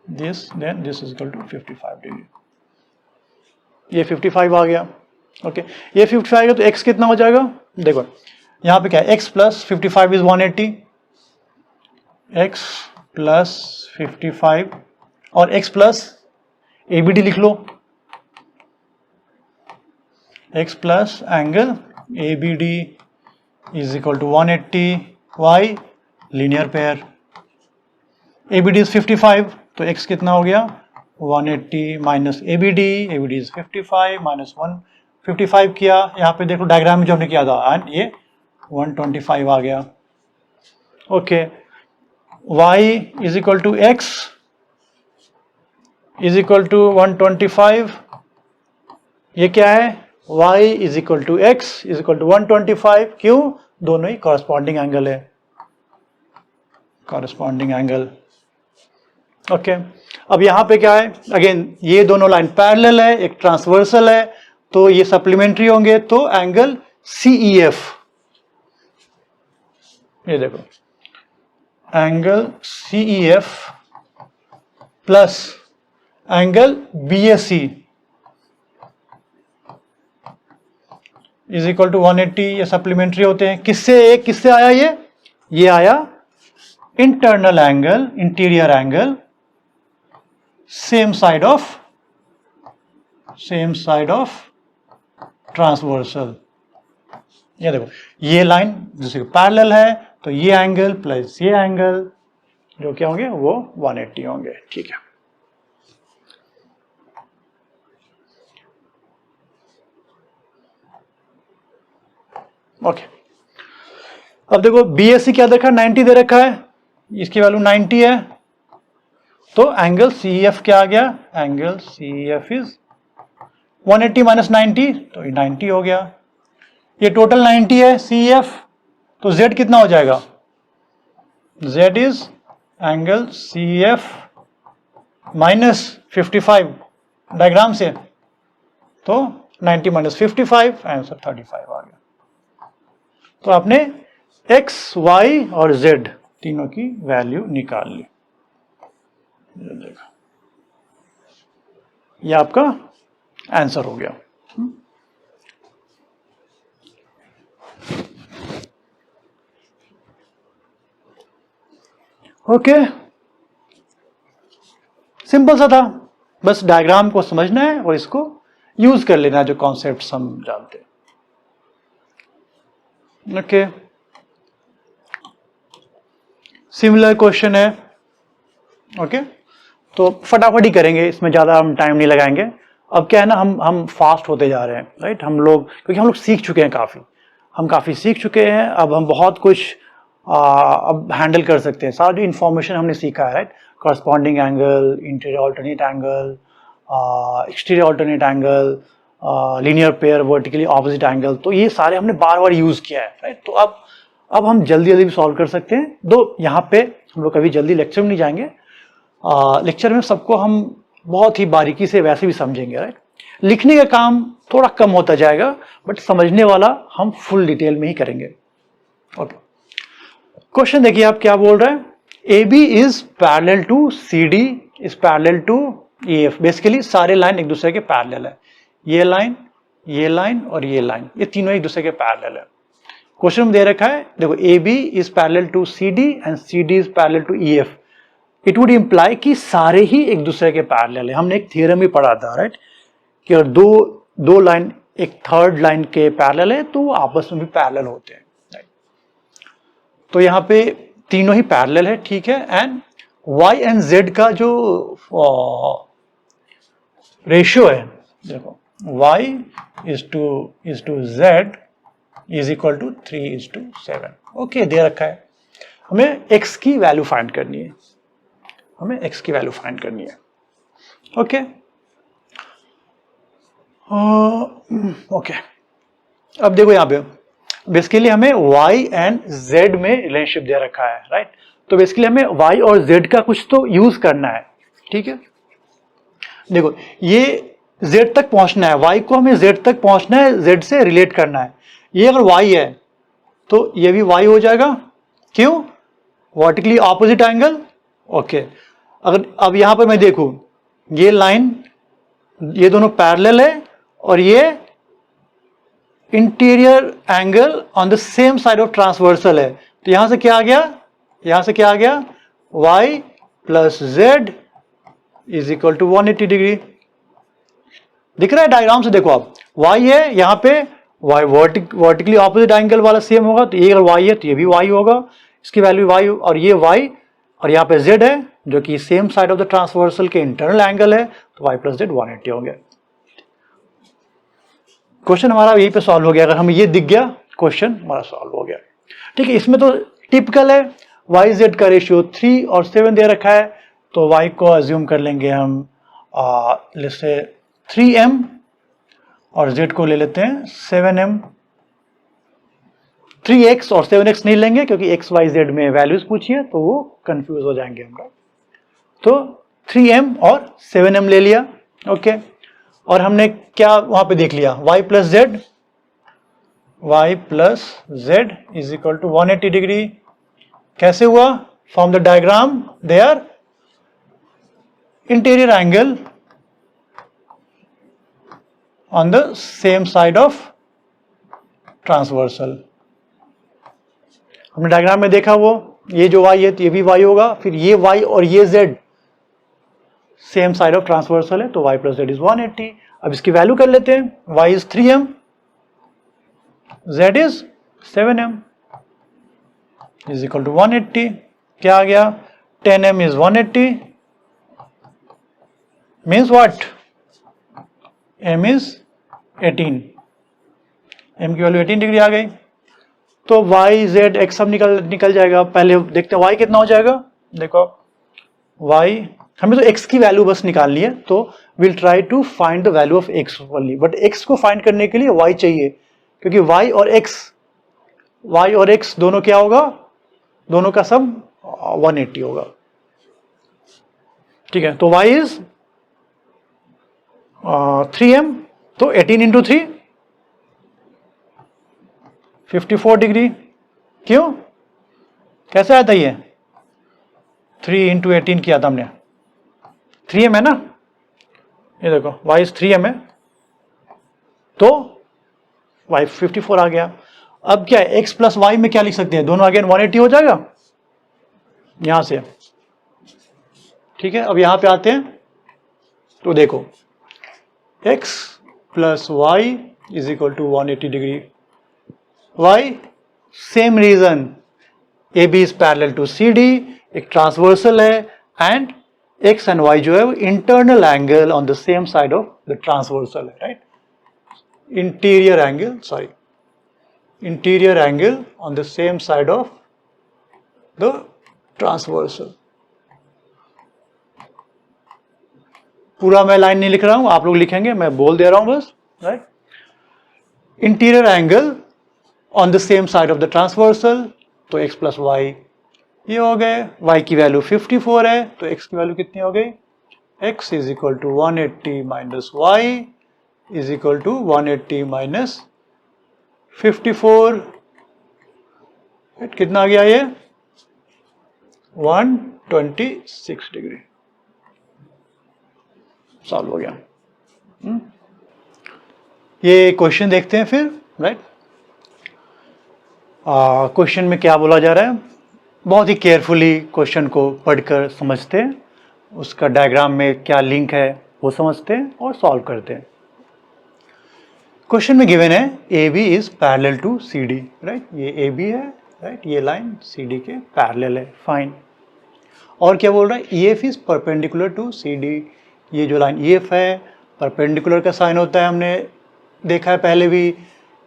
Speaker 1: This then this is equal to 55 degree. ये 55 आ गया। ओके, ये 55 है तो x कितना हो जाएगा? देखो यहाँ पे क्या है, x plus 55 is 180, x plus 55 और x प्लस ABD लिख लो, x plus angle ABD is equal to 180, y linear pair, ABD is 55, तो x कितना हो गया? 180 माइनस ABD इज 55 माइनस 155 किया, यहाँ पे देखो डायग्राम में जो हमने किया था, एंड ये 125 आ गया। Okay, y is equal to x is equal to 125, ये क्या है, y is equal to x is equal to 125, क्यों, दोनों ही कॉरस्पॉन्डिंग एंगल है, कॉरस्पॉन्डिंग एंगल। ओके, अब यहां पे क्या है, अगेन ये दोनों लाइन पैरेलल है, एक ट्रांसवर्सल है, तो ये सप्लीमेंट्री होंगे, तो एंगल CEF, ये देखो angle CEF plus angle BAC is equal to 180, ये सप्लीमेंट्री होते हैं, किससे आया, ये आया internal angle, interior angle, same side of transversal. ये देखो ये लाइन जैसे पैरेलल है, तो ये एंगल प्लस ये एंगल जो क्या होंगे, वो 180 होंगे। ठीक है, ओके। अब देखो BAC क्या दे रखा है, 90 दे रखा है, इसकी वैल्यू 90 है, तो एंगल CEF क्या आ गया, एंगल CEF इज 180 माइनस 90, तो ये 90 हो गया, ये टोटल 90 है CEF, तो Z कितना हो जाएगा, Z is angle CEF minus 55 diagram से, तो 90 माइनस 55, आंसर 35 आ गया। तो आपने X, Y और Z तीनों की वैल्यू निकाल ली, देखा, ये आपका आंसर हो गया। ओके, सिंपल सा था, बस डायग्राम को समझना है और इसको यूज कर लेना है, जो कॉन्सेप्ट हम जानते हैं। ओके, सिमिलर क्वेश्चन है। ओके, तो फटाफट ही करेंगे, इसमें ज़्यादा हम टाइम नहीं लगाएंगे। अब क्या है ना, हम फास्ट होते जा रहे हैं, राइट, हम लोग, क्योंकि हम लोग सीख चुके हैं हम काफ़ी सीख चुके हैं, अब हम बहुत कुछ अब हैंडल कर सकते हैं, सारा जो इन्फॉर्मेशन हमने सीखा है, right, corresponding angle, interior alternate angle, exterior alternate angle, linear pair, vertically opposite angle, तो ये सारे हमने बार बार यूज़ किया है, राइट। तो अब हम जल्दी जल्दी भी सॉल्व कर सकते हैं। दो यहाँ पे हम लोग कभी जल्दी लेक्चर में नहीं जाएंगे, लेक्चर में सबको हम बहुत ही बारीकी से वैसे भी समझेंगे, राइट। लिखने का काम थोड़ा कम होता जाएगा, बट समझने वाला हम फुल डिटेल में ही करेंगे। ओके, क्वेश्चन देखिए आप क्या बोल रहे हैं, AB is parallel to CD is parallel to EF। Basically सारे लाइन एक दूसरे के पैरेलल है, ये लाइन और ये लाइन, ये तीनों एक दूसरे के पैरेलल है। क्वेश्चन में दे रखा है, देखो AB is parallel to CD and CD is parallel to EF। It would imply कि सारे ही एक दूसरे के पैरेलल है। हमने एक थ्योरम भी पढ़ा था, राइट, कि अगर दो लाइन एक थर्ड लाइन के पैरेलल है तो वो आपस में भी पैरेलल होते हैं, राइट। तो यहाँ पे तीनों ही पैरेलल है, ठीक है, एंड Y एंड Z का जो रेशियो है, देखो Y is to Z is equal to 3:7। Okay, दे रखा है, हमें X की वैल्यू फाइंड करनी है, ओके। ओके, अब देखो यहाँ पे बेसिकली हमें Y एंड Z में रिलेशनशिप दे रखा है, राइट। तो बेसिकली हमें Y और Z का कुछ तो यूज करना है, ठीक है। देखो ये Z तक पहुंचना है, Y को हमें Z तक पहुंचना है, Z से रिलेट करना है। ये अगर Y है तो ये भी Y हो जाएगा, क्यों, वर्टिकली ऑपोजिट एंगल। ओके, अगर अब यहां पर मैं देखूं, ये लाइन, ये दोनों पैरेलल है और ये interior angle on the same side of transversal है, तो यहां से क्या आ गया, Y plus Z is equal to 180 degree. दिख रहा है डायग्राम से, देखो आप Y है, यहाँ पे Y वर्टिकली ऑपोजिट एंगल वाला सेम होगा, तो ये अगर Y है तो ये भी Y होगा, इसकी वैल्यू Y, और ये Y और यहाँ पे Z है, जो कि same side of the transversal के इंटरनल एंगल है, तो y प्लस जेड 180 हो गया। क्वेश्चन हमारा यहीं पे सॉल्व हो गया। अगर हमें ये दिख गया क्वेश्चन हमारा सॉल्व हो गया। ठीक है, इसमें तो टिपिकल है, वाई जेड का रेशियो 3 और 7 दे रखा है, तो y को अज्यूम कर लेंगे हम जैसे 3m और z को ले लेते हैं 7m। 3x और 7x नहीं लेंगे क्योंकि x y z में वैल्यूज पूछिए तो वो कंफ्यूज हो जाएंगे हम लोग। तो 3m और 7m ले लिया। ओके, और हमने क्या वहां पे देख लिया, y plus z is equal to 180 degree. कैसे हुआ? From the diagram they are interior angle on the same side of transversal. हमने डायग्राम में देखा वो, ये जो y है तो ये भी y होगा, फिर ये y और ये z same side of transversal है, तो y प्लस जेड इज 180। अब इसकी वैल्यू कर लेते हैं, y is 3m, z is 7m is equal to 180। क्या आ गया? 10m is 180 means what? m is 18, m की वैल्यू 18 डिग्री आ गई। तो y z x सब निकल जाएगा। पहले देखते हैं y कितना हो जाएगा। देखो y, हमें तो x की वैल्यू बस निकालनी है, तो will try to find the value of x only, but x को फाइंड करने के लिए y चाहिए, क्योंकि y और x दोनों क्या होगा? दोनों का सम 180 होगा। ठीक है, तो y इज 3m, तो 18 इंटू 3 54 डिग्री। क्यों? कैसे आया था ये? 3 इंटू 18 किया था हमने, 3m है ना, ये देखो y इज 3m है, तो y 54 आ गया। अब क्या है, x प्लस वाई में क्या लिख सकते हैं? दोनों अगेन 180 हो जाएगा यहां से। ठीक है, अब यहां पे आते हैं, तो देखो x plus Y is equal to 180 degree. Why, same reason, A B is parallel to C D, एक ट्रांसवर्सल है, एंड x एंड y जो है वो internal angle on the same side of the transversal है, right? Interior angle on the same side of the transversal. पूरा मैं line नहीं लिख रहा हूं, आप लोग लिखेंगे, मैं बोल दे रहा हूं बस, right? Interior angle on the same side of the transversal, तो x प्लस वाई ये हो गए। y की वैल्यू 54 है, तो x की वैल्यू कितनी हो गई? x is equal to 180 minus y is equal to 180 minus 54। कितना आ गया ये? 126 डिग्री। सॉल्व हो गया। ये क्वेश्चन देखते हैं फिर, राइट? क्वेश्चन में क्या बोला जा रहा है, बहुत ही केयरफुली क्वेश्चन को पढ़कर समझते हैं, उसका डायग्राम में क्या लिंक है वो समझते हैं और सॉल्व करते हैं। क्वेश्चन में गिवन है A B is parallel to C D, right? ये ए बी है, राइट? ये लाइन सी डी के पैरेलल है, फाइन। और क्या बोल रहा है? E F is perpendicular to C D. ये जो लाइन ई एफ है, परपेंडिकुलर का साइन होता है, हमने देखा है पहले भी,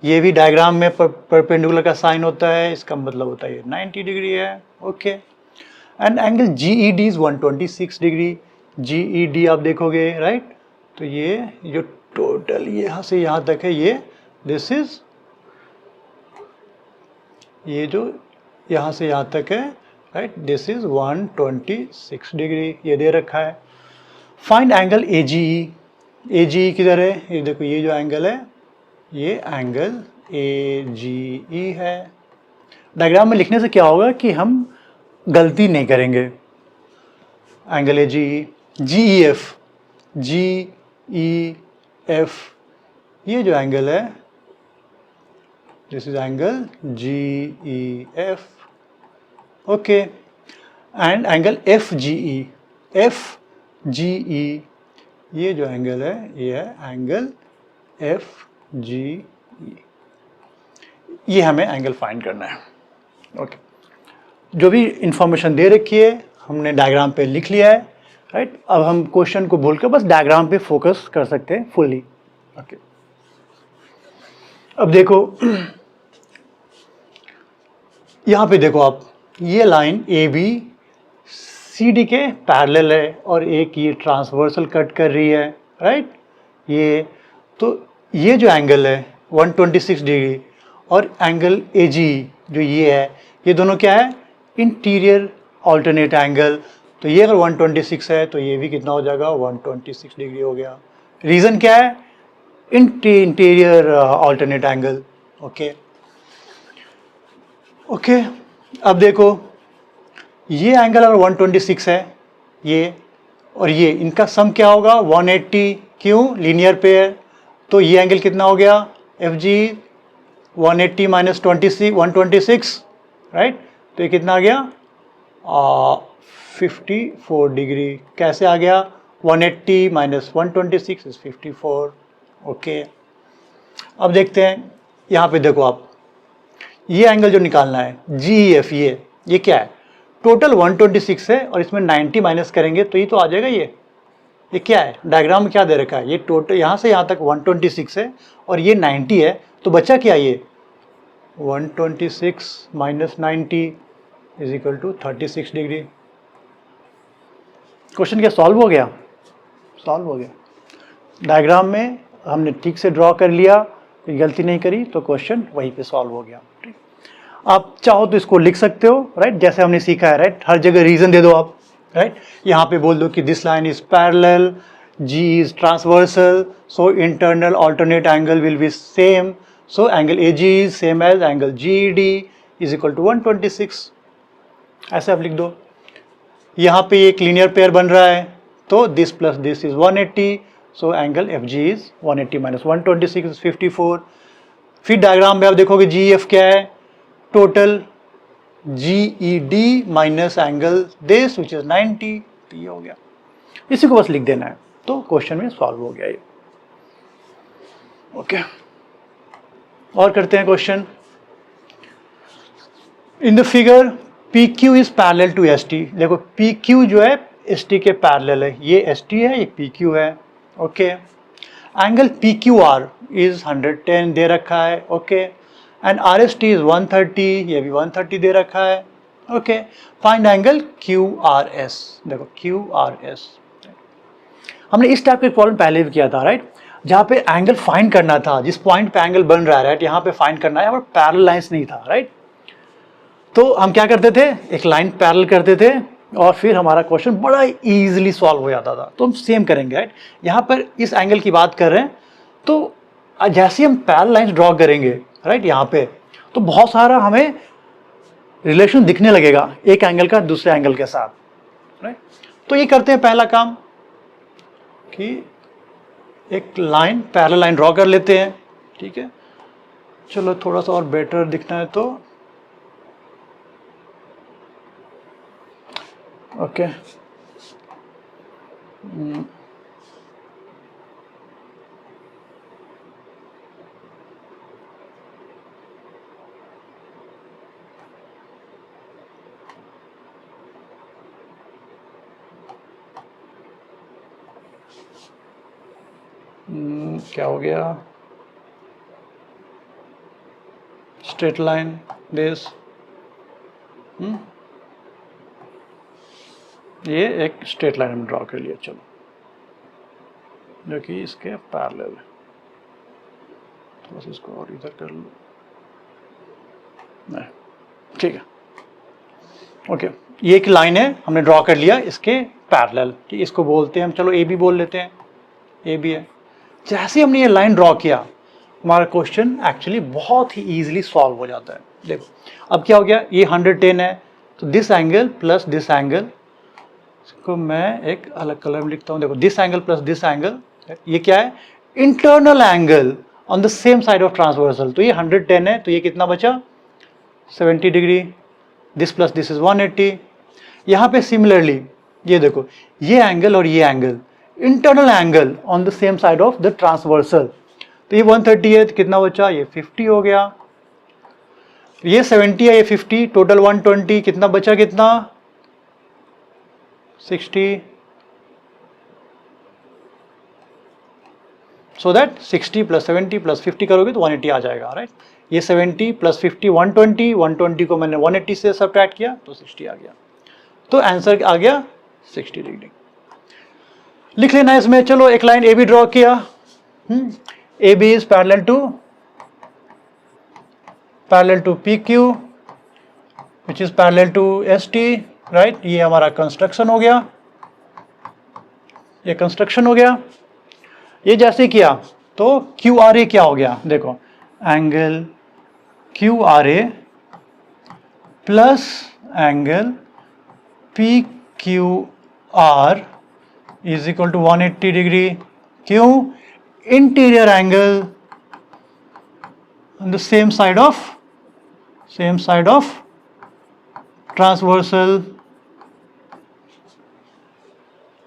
Speaker 1: ये भी डायग्राम में परपेंडिकुलर का साइन होता है, इसका मतलब होता है ये 90 डिग्री है। Okay, and angle G E D is 126 degree. G E D आप देखोगे, राइट? तो ये जो टोटल यहाँ से यहाँ तक है, ये दिस इज, ये जो यहाँ से यहाँ तक है, राइट, दिस इज 126 डिग्री, ये दे रखा है। Find angle A G E. A G ई किधर है? ये देखो, ये जो एंगल है ये एंगल ए जी ई है। डायग्राम में लिखने से क्या होगा कि हम गलती नहीं करेंगे। Angle A G E, G E F, G E F, ये जो एंगल है this is angle G E F. Okay, and angle F G E, F G E, ये जो एंगल है ये है एंगल एफ जी ई। ये हमें एंगल फाइंड करना है। ओके, जो भी इंफॉर्मेशन दे रखी है हमने डायग्राम पे लिख लिया है, राइट। अब हम क्वेश्चन को भूल कर बस डायग्राम पे फोकस कर सकते हैं फुल्ली। ओके, अब देखो यहाँ पे देखो आप, ये line A B C D के पैरेलल है और एक ये ट्रांसवर्सल कट कर रही है, राइट। ये तो ये जो एंगल है 126 डिग्री और एंगल ए जी जो ये है, ये दोनों क्या है, इंटीरियर ऑल्टरनेट एंगल। तो ये अगर 126 है तो ये भी कितना हो जाएगा, 126 डिग्री हो गया। रीज़न क्या है, interior alternate angle. Okay okay, अब देखो ये एंगल अगर 126 है ये और ये, इनका सम क्या होगा 180, क्यों, लीनियर पेयर। तो ये एंगल कितना हो गया, एफ जी 180 माइनस 126, राइट। तो ये कितना आ गया 54 डिग्री। कैसे आ गया, 180 माइनस 126 इज 54। ओके, अब देखते हैं यहाँ पे देखो आप, ये एंगल जो निकालना है जी एफ, ये क्या है, टोटल 126 है और इसमें 90 माइनस करेंगे तो ये तो आ जाएगा। ये क्या है, डायग्राम में क्या दे रखा है, ये टोटल यहाँ से यहाँ तक 126 है और ये 90 है, तो बचा क्या, ये 126 minus 90 is equal to 36 degree. Question क्या सॉल्व हो गया, सॉल्व हो गया। डायग्राम में हमने ठीक से ड्रॉ कर लिया, कोई गलती नहीं करी, तो क्वेश्चन वहीं पे सॉल्व हो गया। आप चाहो तो इसको लिख सकते हो, राइट, जैसे हमने सीखा है, राइट। हर जगह रीजन दे दो आप, राइट। यहाँ पे बोल दो कि this line is parallel, G is transversal, so internal alternate angle will be same, so angle A G is same as angle G D is equal to 126। ऐसे आप लिख दो। यहाँ पे एक लीनियर पेयर बन रहा है, तो this plus this is 180, so angle F ji is 180 minus 126 is 54। फिर डायग्राम में आप देखोगे जी एफ क्या है, total G E D minus angle this which is 90, तो ये हो गया। इसी को बस लिख देना है, तो क्वेश्चन में सॉल्व हो गया ये। ओके, और करते हैं question. In the figure P Q is parallel to S T. देखो पी क्यू जो है एस टी के पैरेलल है, ये एस टी है, ये पी क्यू है। Okay, angle P Q R is 110 दे रखा है। Okay, and R S T is 130, ये भी 130 दे रखा है। Okay, find angle Q R S. देखो क्यू आर एस, हमने इस टाइप का प्रॉब्लम पहले भी किया था, राइट, जहाँ पे एंगल फाइंड करना था, जिस पॉइंट पे एंगल बन रहा है, राइट, यहाँ पे फाइंड करना है, यहाँ पर पैरेलल लाइंस नहीं था, राइट। तो हम क्या करते थे, एक लाइन पैरेलल करते थे और फिर हमारा क्वेश्चन बड़ा इजीली सॉल्व हो जाता था। तो हम सेम करेंगे, राइट। यहाँ पर इस एंगल की बात कर रहे हैं, तो जैसे हम पैरेलल लाइंस ड्रॉ करेंगे, राइट, यहाँ पे तो बहुत सारा हमें रिलेशन दिखने लगेगा एक एंगल का दूसरे एंगल के साथ, राइट। तो ये करते हैं पहला काम कि एक लाइन पैरेलल लाइन ड्रॉ कर लेते हैं, ठीक है। चलो थोड़ा सा और बेटर दिखना है तो ओके, क्या हो गया, स्ट्रेट लाइन दिस, ये एक स्ट्रेट लाइन में ड्रॉ कर लिया, चलो, जो कि इसके पैरेलल है। तो बस इसको और इधर कर लो, नहीं, ठीक है। ओके, ये एक लाइन है, हमने ड्रॉ कर लिया इसके पैरेलल, ठीक, इसको बोलते हैं हम, चलो ए बी बोल लेते हैं, ए बी है। जैसे हमने ये लाइन ड्रॉ किया, हमारा क्वेश्चन एक्चुअली बहुत ही इजीली सॉल्व हो जाता है। देखो अब क्या हो गया, ये 110 है, तो this angle plus this angle, इसको मैं एक अलग कलर में लिखता हूँ। देखो this angle plus this angle, ये क्या है, internal angle on the same side of transversal. तो ये 110 है, तो ये कितना बचा, 70 degree. This plus this is 180। यहाँ पे सिमिलरली ये देखो, ये एंगल और ये angle, internal angle on the same side of the transversal. तो ये 130 है, तो कितना बचा, ये 50 हो गया। ये 70 है, ये 50, टोटल 120, कितना बचा, कितना 60, सो दैट 60 प्लस 70 प्लस 50 करोगे तो 180 आ जाएगा, राइट। ये 70 प्लस 50 120, 120 को मैंने 180 से सब्ट्रैक्ट किया तो 60 आ गया, तो आंसर आ गया 60 डिग्री। लिख लेना इसमें। चलो एक लाइन ए बी ड्रॉ किया, A B is parallel to P Q which is parallel to S T, right. ये हमारा कंस्ट्रक्शन हो गया, ये कंस्ट्रक्शन हो गया। ये जैसे किया तो क्यू आर ए क्या हो गया, देखो angle Q R A plus angle P Q R is equal to 180 degree. क्यों? Interior angle on the same side of transversal.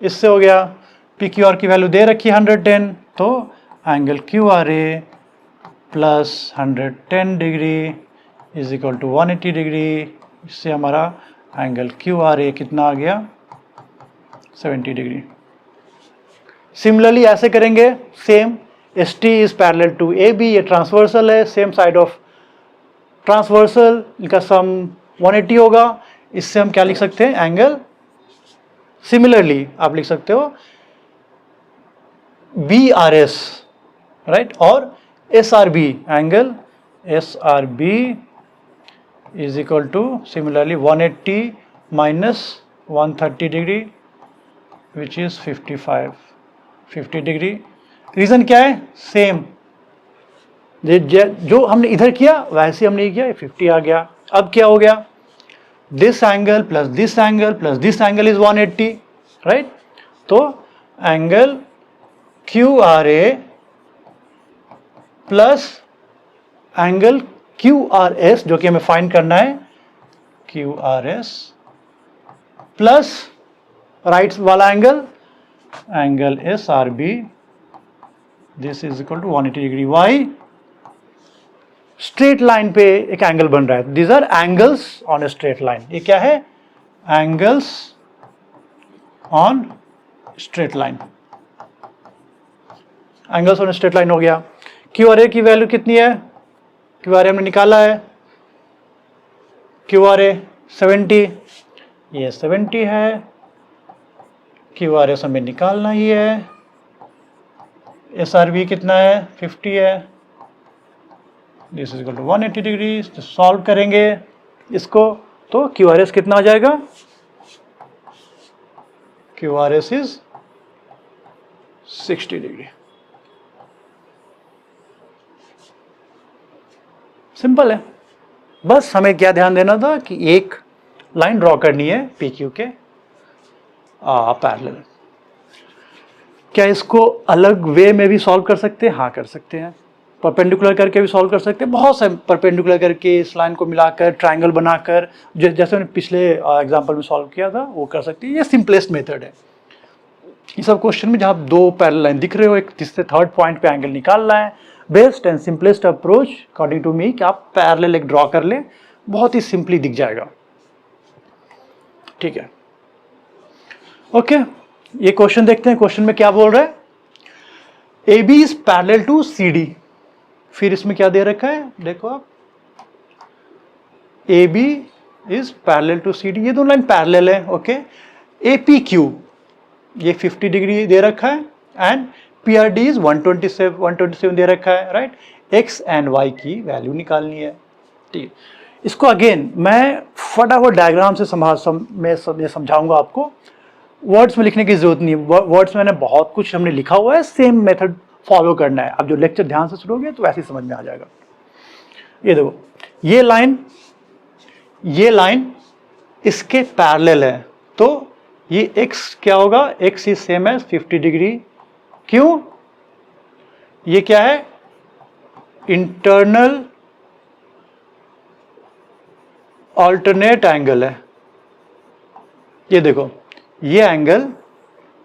Speaker 1: इससे हो गया पी क्यू आर की वैल्यू दे रखी है 110, तो angle Q R A plus 110 degree is equal to 180 degree. इससे हमारा एंगल क्यू आर ए कितना आ गया, 70 डिग्री। सिमिलरली ऐसे करेंगे same, S T is parallel to A B, ये ट्रांसवर्सल है, सेम साइड ऑफ ट्रांसवर्सल, इनका सम 180 होगा। इससे हम क्या लिख सकते हैं, एंगल, सिमिलरली आप लिख सकते हो बी आर एस, राइट, और S R B, angle S R B is equal to similarly 180 minus 130 degree which is 50 degree. Reason क्या है, सेम जो हमने इधर किया वैसे हमने किया, 50 आ गया। अब क्या हो गया, this angle plus this angle plus this angle is 180, right. तो angle Q R A plus angle Q R S, जो कि हमें फाइंड करना है, Q R S plus right वाला angle S R B, this is equal to 180 degree. Why? Straight line पे एक एंगल बन रहा है, these are angles on a straight line. ये क्या है, angles on straight line, angles on straight line हो गया। क्यू आर ए की वैल्यू कितनी है, क्यू आर ए हमने निकाला है, क्यू आर ए 70, ये 70 है, क्यू आर एस हमें निकालना ही है। एस आर बी कितना है, 50 है, this is equal to 180 degree. Solve करेंगे इसको तो क्यू आर एस कितना आ जाएगा, Q R S is 60 degree. Simple है, बस हमें क्या ध्यान देना था कि एक लाइन ड्रॉ करनी है पी क्यू के पैरेलल। क्या इसको अलग वे में भी सॉल्व कर सकते हैं? हाँ कर सकते हैं, परपेंडिकुलर करके भी सॉल्व कर सकते हैं, बहुत से परपेंडिकुलर करके इस लाइन को मिलाकर ट्रायंगल बनाकर, जैसे मैंने पिछले एग्जांपल में सॉल्व किया था वो कर सकते हैं। ये सिंपलेस्ट मेथड है। ये सब क्वेश्चन में जहाँ दो पैरेलल लाइन दिख रहे हो, एक जिससे थर्ड पॉइंट पे एंगल निकालना है, best and simplest approach according to me कि आप पैरेलल एक ड्रॉ कर ले, बहुत ही सिंपली दिख जाएगा। ठीक है, ओके। ये क्वेश्चन देखते हैं, क्वेश्चन में क्या बोल रहा है, A B is parallel to C D. फिर इसमें क्या दे रखा है, देखो आप, A B is parallel to C D, ये दोनों लाइन पैरेलल है, ओके। ए पी क्यू ये 50 डिग्री दे रखा है, and P R D is 127 दे रखा है, राइट। एक्स एंड वाई की वैल्यू निकालनी है। ठीक, इसको अगेन मैं फटाफट डायग्राम से समझाऊंगा आपको, वर्ड्स में लिखने की जरूरत नहीं है। वर्ड्स में बहुत कुछ हमने लिखा हुआ है, सेम मेथड फॉलो करना है। अब जो लेक्चर ध्यान से सुनोगे तो वैसे ही समझ में आ जाएगा। ये देखो, ये लाइन इसके पैरेलल है, तो ये x क्या होगा, x is same as 50 degree. क्यों? ये क्या है, इंटरनल ऑल्टरनेट एंगल है। ये देखो, ये एंगल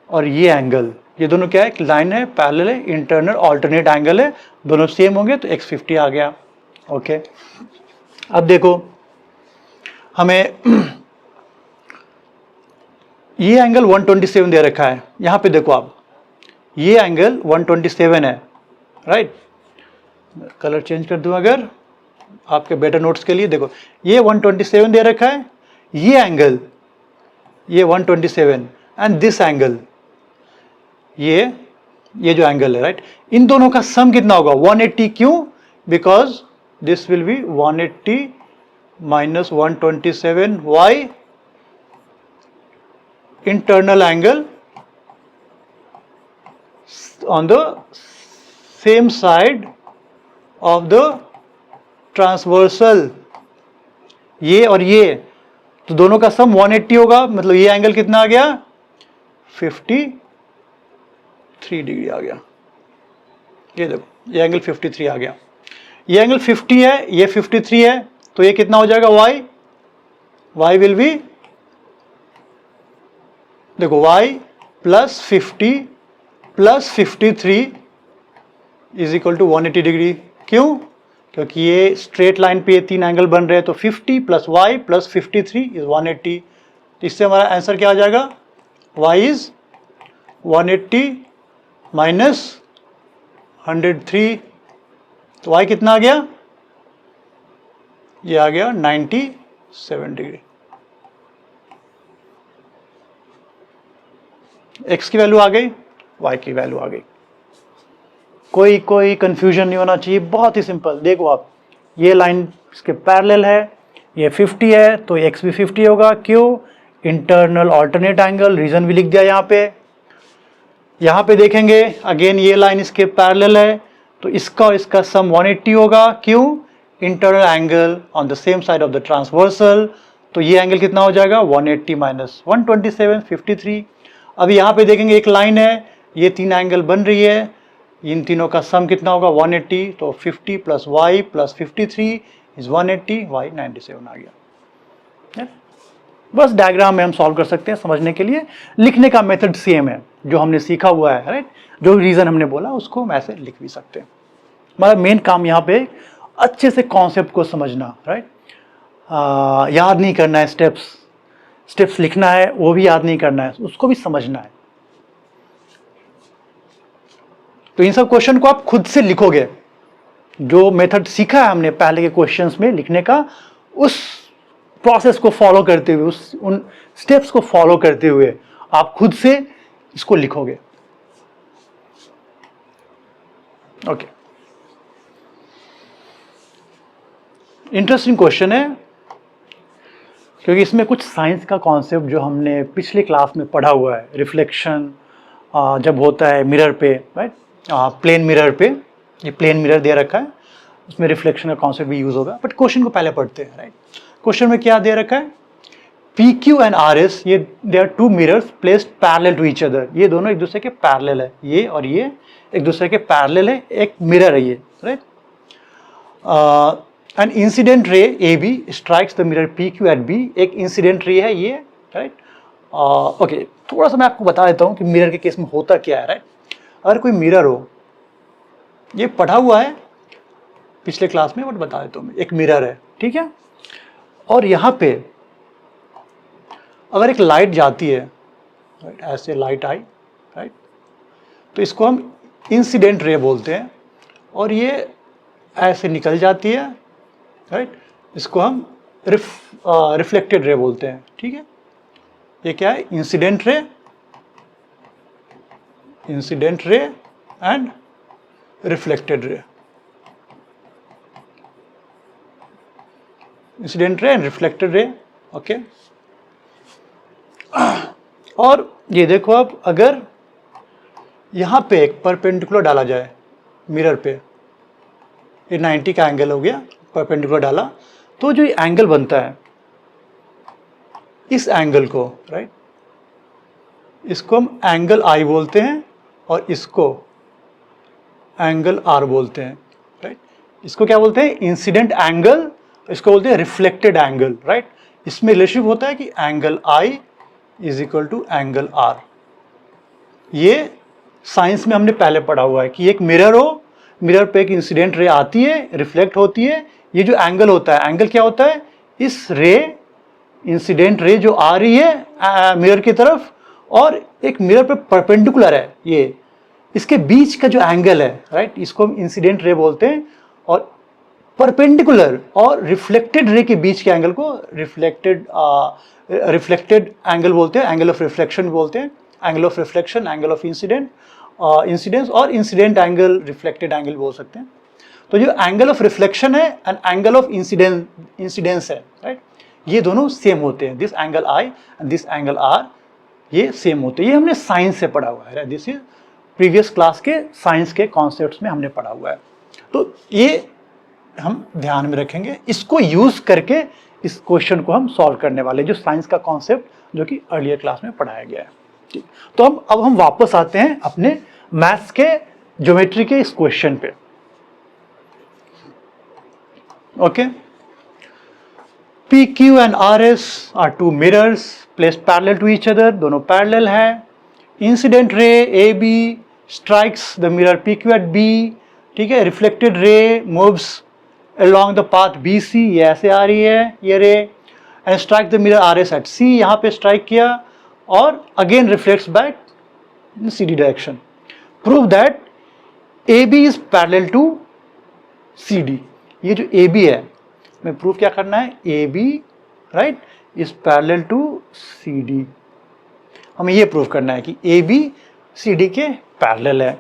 Speaker 1: और ये एंगल, ये दोनों क्या है, एक लाइन है, पैरेलल है, इंटरनल ऑल्टरनेट एंगल है, दोनों सेम होंगे तो x 50 आ गया। ओके, अब देखो हमें ये एंगल 127 दे रखा है, यहां पे देखो आप, ये एंगल 127 है, राइट। कलर चेंज कर दूं अगर आपके बेटर नोट्स के लिए, देखो ये 127 दे रखा है, ये एंगल, ये 127 एंड दिस एंगल, ये जो एंगल है, राइट, इन दोनों का सम कितना होगा 180। क्यों? Because this will be 180 minus 127, why? Internal angle on the same side of the transversal, ये और ये, तो दोनों का सम 180 होगा, मतलब ये एंगल कितना आ गया 53 डिग्री आ गया। ये देखो ये एंगल 53 आ गया, ये एंगल 50 है, ये 53 है, तो ये कितना हो जाएगा y विल बी, देखो y plus 50 plus 53 is equal to 180 degree. क्यों? क्योंकि ये स्ट्रेट लाइन पे ये तीन एंगल बन रहे हैं, तो 50 प्लस y प्लस 53 इज 180। तो इससे हमारा आंसर क्या आ जाएगा, y इज 180 माइनस 103, तो y कितना आ गया, ये आ गया 97 डिग्री। x की वैल्यू आ गई, y की वैल्यू आ गई। कोई कंफ्यूजन नहीं होना चाहिए, बहुत ही सिंपल। देखो आप, ये लाइन इसके पैरेलल है, ये 50 है, तो x भी 50 होगा। क्यों? इंटरनल ऑल्टरनेट एंगल, रीजन भी लिख दिया यहाँ पे। यहाँ पे देखेंगे अगेन ये लाइन इसके पैरेलल है, तो इसका और इसका सम 180 होगा। क्यों? Internal angle on the same side of the transversal, तो ये एंगल कितना हो जाएगा 180 माइनस 127 53। अभी यहाँ पे देखेंगे एक लाइन है, ये तीन एंगल बन रही है, इन तीनों का सम कितना होगा 180, तो 50 plus y plus 53 is 180, y 97 आ गया। बस डायग्राम में हम सॉल्व कर सकते हैं समझने के लिए। लिखने का मेथड सेम है जो हमने सीखा हुआ है, राइट। जो रीजन हमने बोला उसको हम ऐसे लिख भी सकते हैं। हमारा मेन काम यहाँ पे अच्छे से कॉन्सेप्ट को समझना, राइट। याद नहीं करना है, स्टेप्स लिखना है, वो भी याद नहीं करना है, उसको भी समझना है। तो इन सब क्वेश्चन को आप खुद से लिखोगे, जो मेथड सीखा है हमने पहले के क्वेश्चंस में लिखने का, उस प्रोसेस को फॉलो करते हुए, उन स्टेप्स को फॉलो करते हुए आप खुद से इसको लिखोगे। ओके, इंटरेस्टिंग क्वेश्चन है, क्योंकि इसमें कुछ साइंस का कॉन्सेप्ट जो हमने पिछले क्लास में पढ़ा हुआ है, रिफ्लेक्शन जब होता है मिरर पे, राइट, प्लेन मिरर पे, ये प्लेन मिरर दे रखा है, उसमें रिफ्लेक्शन का कॉन्सेप्ट भी यूज होगा। बट क्वेश्चन को पहले पढ़ते हैं, राइट। क्वेश्चन में क्या दे रखा है, PQ एंड RS, ये they are two mirrors placed parallel to each other, ये दोनों एक दूसरे के पैरेलल है, ये और ये एक दूसरे के पैरेलल है, एक मिरर है ये, right. An incident ray AB strikes the mirror PQ at B, एक इंसिडेंट रे है ये, राइट। ओके, थोड़ा सा मैं आपको बता देता हूँ कि मिरर के केस में होता क्या है, राइट। अगर कोई मिरर हो, ये पढ़ा हुआ है पिछले क्लास में, बट बता देता हूँ, एक मिरर है, ठीक है, और यहाँ पे अगर एक लाइट जाती है, राइट, ऐसे लाइट आई, राइट, तो इसको हम इंसिडेंट रे बोलते हैं, और ये ऐसे निकल जाती है, राइट, इसको हम रिफ्लेक्टेड रे बोलते हैं, ठीक है। ये क्या है, इंसिडेंट रे and reflected ray, incident ray and reflected ray, okay. और ये देखो अब, अगर यहाँ पे एक परपेंडिकुलर डाला जाए मिरर पे, ये 90 का एंगल हो गया, परपेंडिकुलर डाला, तो जो ये एंगल बनता है, इस एंगल को, राइट, इसको हम एंगल I बोलते हैं, और इसको एंगल R बोलते हैं, राइट। इसको क्या बोलते हैं, इंसिडेंट एंगल, इसको बोलते हैं रिफ्लेक्टेड एंगल, राइट। इसमें रिलेशनशिप होता है कि angle I is equal to angle R। ये साइंस में हमने पहले पढ़ा हुआ है कि एक मिरर हो, मिरर पे एक इंसिडेंट रे आती है, रिफ्लेक्ट होती है, ये जो एंगल होता है, एंगल क्या होता है, इस रे इंसिडेंट रे जो आ रही है मिरर की तरफ, और एक मिरर पे परपेंडिकुलर है, ये इसके बीच का जो एंगल है, राइट, इसको हम इंसिडेंट रे बोलते हैं। और परपेंडिकुलर और रिफ्लेक्टेड रे के बीच के एंगल को रिफ्लेक्टेड एंगल बोलते हैं, एंगल ऑफ रिफ्लेक्शन बोलते हैं, angle of reflection, angle of incidence और इंसिडेंट एंगल, रिफ्लेक्टेड एंगल बोल सकते हैं। तो जो एंगल ऑफ रिफ्लेक्शन है एंड एंगल ऑफ इंसिडेंस है, राइट, ये दोनों सेम होते हैं। This angle I and this angle R, ये सेम होते हैं। ये हमने साइंस से पढ़ा हुआ है, दिस इज प्रीवियस क्लास के साइंस के कॉन्सेप्ट्स में हमने पढ़ा हुआ है। तो ये हम ध्यान में रखेंगे, इसको यूज करके इस क्वेश्चन को हम सॉल्व करने वाले, जो साइंस का कॉन्सेप्ट जो कि अर्लियर क्लास में पढ़ाया गया है। ठीक, तो अब हम वापस आते हैं अपने मैथ्स के ज्योमेट्री के इस क्वेश्चन पे। Okay, P Q and R S are two mirrors placed parallel to each other, दोनों पैरेलल है। Incident ray A B strikes the mirror P Q at B, ठीक है। Reflected ray moves along the path BC, ये ऐसे आ रही है ये ray, and strike the mirror RS at C, यहाँ पे स्ट्राइक किया और again reflects back in CD direction. Prove that AB is parallel to CD। ये जो AB है, हमें प्रूव क्या करना है, AB right is parallel to CD। हमें ये प्रूव करना है कि AB CD के पैरेलल है।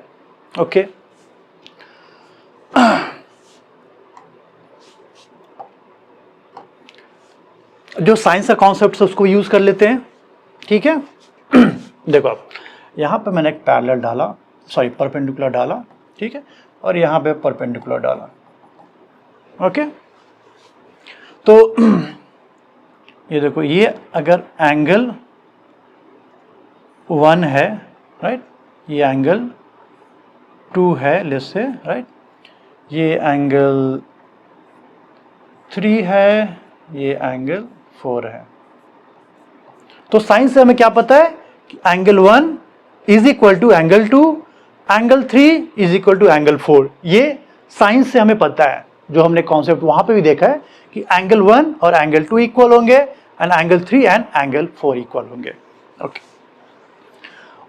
Speaker 1: ओके, जो साइंस का कॉन्सेप्ट है उसको यूज कर लेते हैं, ठीक है। देखो अब यहाँ पे मैंने एक पैरेलल डाला, सॉरी परपेंडिकुलर डाला, ठीक है, और यहाँ पे परपेंडिकुलर डाला। ओके, तो ये देखो, ये अगर एंगल 1 है, राइट, ये एंगल 2 है लेट्स से, राइट, ये एंगल 3 है, ये एंगल 4 है। तो साइंस से हमें क्या पता है कि angle 1 is equal to angle 2, angle 3 is equal to angle 4। ये साइंस से हमें पता है, जो हमने कॉन्सेप्ट वहां पे भी देखा है कि एंगल 1 और एंगल 2 इक्वल होंगे and angle 3 and angle 4 equal होंगे। ओके,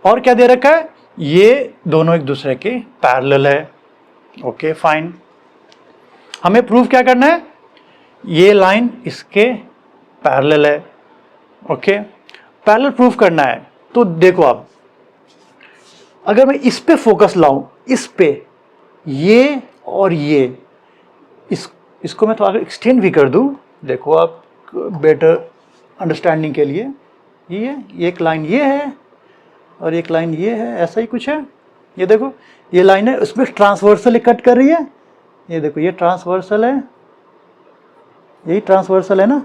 Speaker 1: और क्या दे रखा है, ये दोनों एक दूसरे के पैरेलल है। ओके फाइन, हमें प्रूफ क्या करना है, ये लाइन इसके पैरेलल है। ओके, पैरेलल प्रूफ करना है। तो देखो आप, अगर मैं इस पे फोकस लाऊं, इस पे, ये और ये, इसको मैं थोड़ा एक्सटेंड भी कर दूं, देखो आप बेटर अंडरस्टैंडिंग के लिए, ये एक लाइन ये है और एक लाइन ये है, ऐसा ही कुछ है। ये देखो, ये लाइन है, उसमें ट्रांसवर्सल कट कर रही है। ये देखो, ये ट्रांसवर्सल है, यही ट्रांसवर्सल है ना,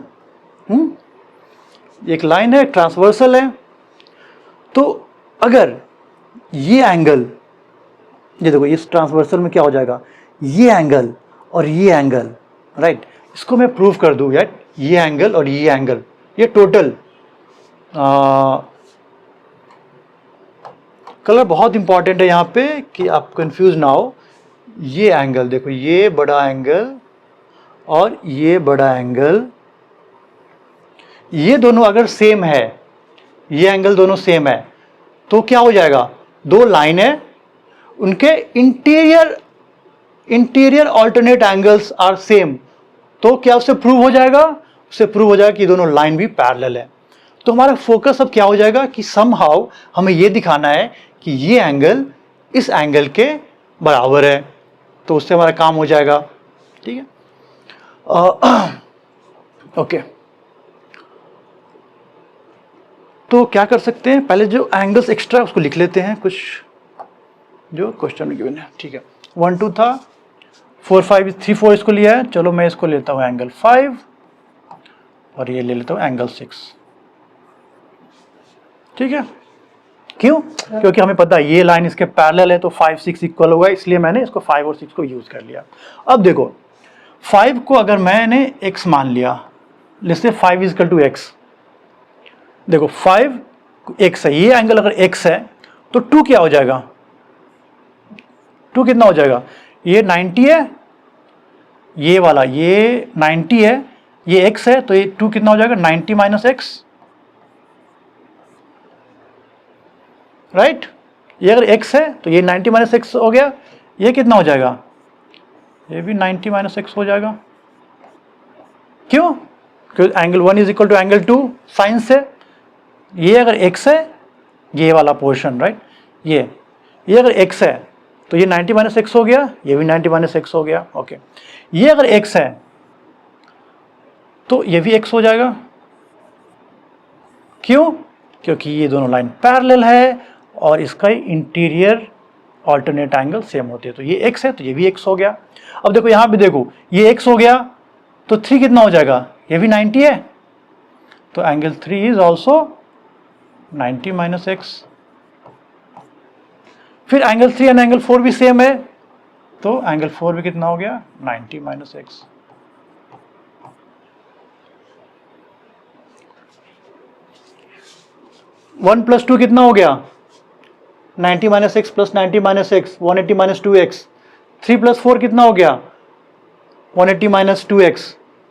Speaker 1: एक लाइन है, ट्रांसवर्सल है। तो अगर ये एंगल, ये देखो, इस ट्रांसवर्सल में क्या हो जाएगा, ये एंगल और ये एंगल, राइट, इसको मैं प्रूव कर दूं यार, ये एंगल और ये एंगल, ये टोटल कलर बहुत इंपॉर्टेंट है यहाँ पे कि आप कंफ्यूज ना हो। ये एंगल देखो, ये बड़ा एंगल और ये बड़ा एंगल, ये दोनों अगर सेम है, ये एंगल दोनों सेम है, तो क्या हो जाएगा, दो लाइन है, उनके interior alternate angles are same, तो क्या उससे प्रूव हो जाएगा, उससे प्रूव हो जाएगा कि दोनों लाइन भी पैरेलल है। तो हमारा फोकस अब क्या हो जाएगा कि समहाउ हमें यह दिखाना है कि ये एंगल इस एंगल के बराबर है, तो उससे हमारा काम हो जाएगा, ठीक है। ओके, तो क्या कर सकते हैं, पहले जो एंगल्स एक्स्ट्रा उसको लिख लेते हैं, कुछ जो क्वेश्चन में गिवन है, ठीक है। 1 2 था, 4 5 3 4 इसको लिया है, चलो मैं इसको लेता हूं एंगल 5 और ये ले लेता हूं एंगल 6, ठीक है। क्यों, क्योंकि हमें पता है ये लाइन इसके पैरेलल है, तो 5 6 इक्वल होगा, इसलिए मैंने इसको 5 और 6 को यूज कर लिया। अब देखो, 5 को अगर मैंने x मान लिया, जैसे 5 इज इक्वल टू x, देखो 5 x है, ये एंगल अगर x है तो 2 क्या हो जाएगा, 2 कितना हो जाएगा, ये 90 है, ये वाला ये 90 है ये x है तो ये 2 कितना हो जाएगा 90 माइनस एक्स, राइट। ये अगर x है तो ये 90 माइनस एक्स हो गया, ये कितना हो जाएगा, ये भी 90 माइनस एक्स हो जाएगा। क्यों? क्योंकि angle 1 is equal to angle 2 sign से। ये अगर x है, ये वाला पोर्शन, राइट, ये अगर x है तो ये 90 माइनस एक्स हो गया, ये भी 90 माइनस एक्स हो गया। ओके, ये अगर x है तो ये भी x हो जाएगा। क्यों? क्योंकि ये दोनों लाइन पैरेलल है और इसका इंटीरियर ऑल्टरनेट एंगल सेम होते हैं। तो ये x है तो ये भी x हो गया। अब देखो यहां भी देखो, ये x हो गया तो 3 कितना हो जाएगा, ये भी 90 है, तो angle 3 is also 90 minus x. फिर एंगल 3 एंड एंगल 4 भी सेम है, तो एंगल 4 भी कितना हो गया 90 minus x. One plus two कितना हो गया 90 minus x plus 90 minus x 180 minus 2x। 3 plus 4 कितना हो गया 180 माइनस 2x।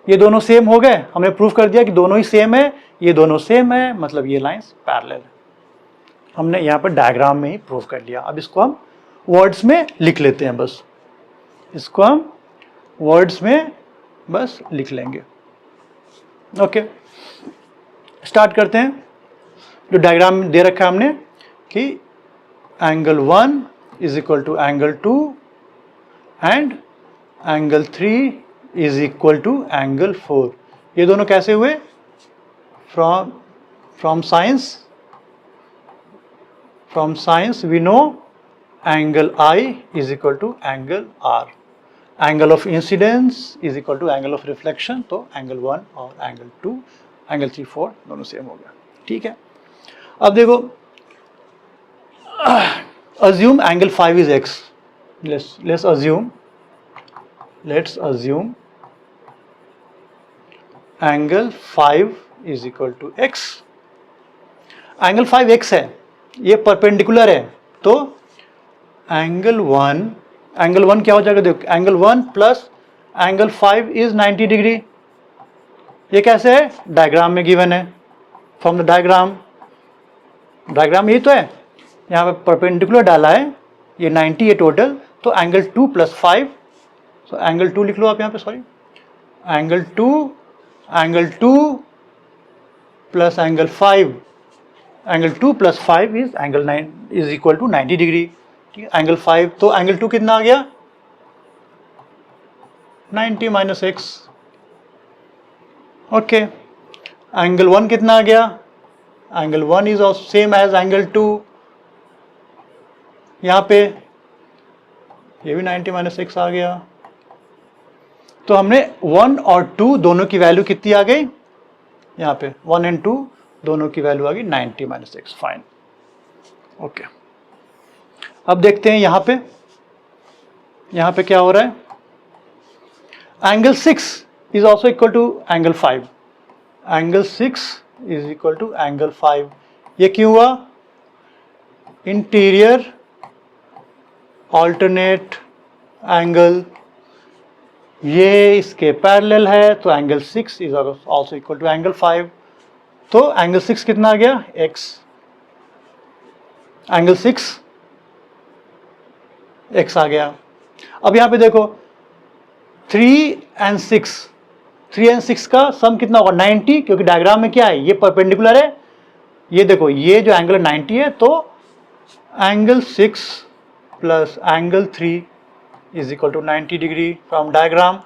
Speaker 1: ये दोनों सेम हो गए, हमने प्रूफ कर दिया कि दोनों ही सेम है, ये दोनों सेम है, मतलब ये लाइंस पैरेलल है। हमने यहाँ पर डायग्राम में ही प्रूफ कर लिया। अब इसको हम वर्ड्स में लिख लेते हैं, बस इसको हम वर्ड्स में बस लिख लेंगे। ओके, स्टार्ट करते हैं। जो डायग्राम दे रखा है हमने कि angle 1 is equal to angle 2 and angle 3 is equal to angle 4। ये दोनों कैसे हुए, from science we know angle I is equal to angle R, angle of incidence is equal to angle of reflection. तो angle 1 और angle 2, angle 3, 4 दोनों same हो गया। ठीक है, अब देखो, assume angle 5 is x. Let's assume angle 5 is equal to x. Angle 5x है, ये परपेंडिकुलर है, तो एंगल 1 क्या हो जाएगा, देखो angle 1 plus angle 5 is 90 degree. ये कैसे है, डायग्राम में गिवन है, फ्रॉम द डायग्राम यही तो है, यहाँ पे परपेंडिकुलर डाला है, ये 90 है टोटल, तो एंगल 2 प्लस 5, तो एंगल 2 लिख लो आप यहाँ पे, sorry, angle 2 plus angle 5, angle 2 plus 5 is angle 9 is equal to 90 degree. ठीक है, एंगल 5, तो एंगल 2 कितना आ गया 90 माइनस एक्स। ओके, एंगल 1 कितना आ गया, angle 1 is also same as angle 2, यहाँ पे ये भी 90 माइनस एक्स आ गया। तो हमने 1 और 2 दोनों की वैल्यू कितनी आ गई, यहाँ पे 1 एंड 2 दोनों की वैल्यू आ गई 90 माइनस एक्स। Fine, okay. अब देखते हैं यहाँ पे क्या हो रहा है, angle 6 is also equal to angle 5, angle 6 is equal to angle 5। ये क्यों हुआ, इंटीरियर ऑल्टरनेट एंगल, ये इसके पैरेलल है, तो angle 6 is also equal to angle 5। तो एंगल 6 कितना आ गया x, एंगल 6 x आ गया। अब यहां पे देखो 3 एंड 6 का सम कितना होगा 90, क्योंकि डायग्राम में क्या है, ये परपेंडिकुलर है, ये देखो ये जो एंगल 90 है, तो angle 6 plus angle 3 is equal to 90 degree from diagram.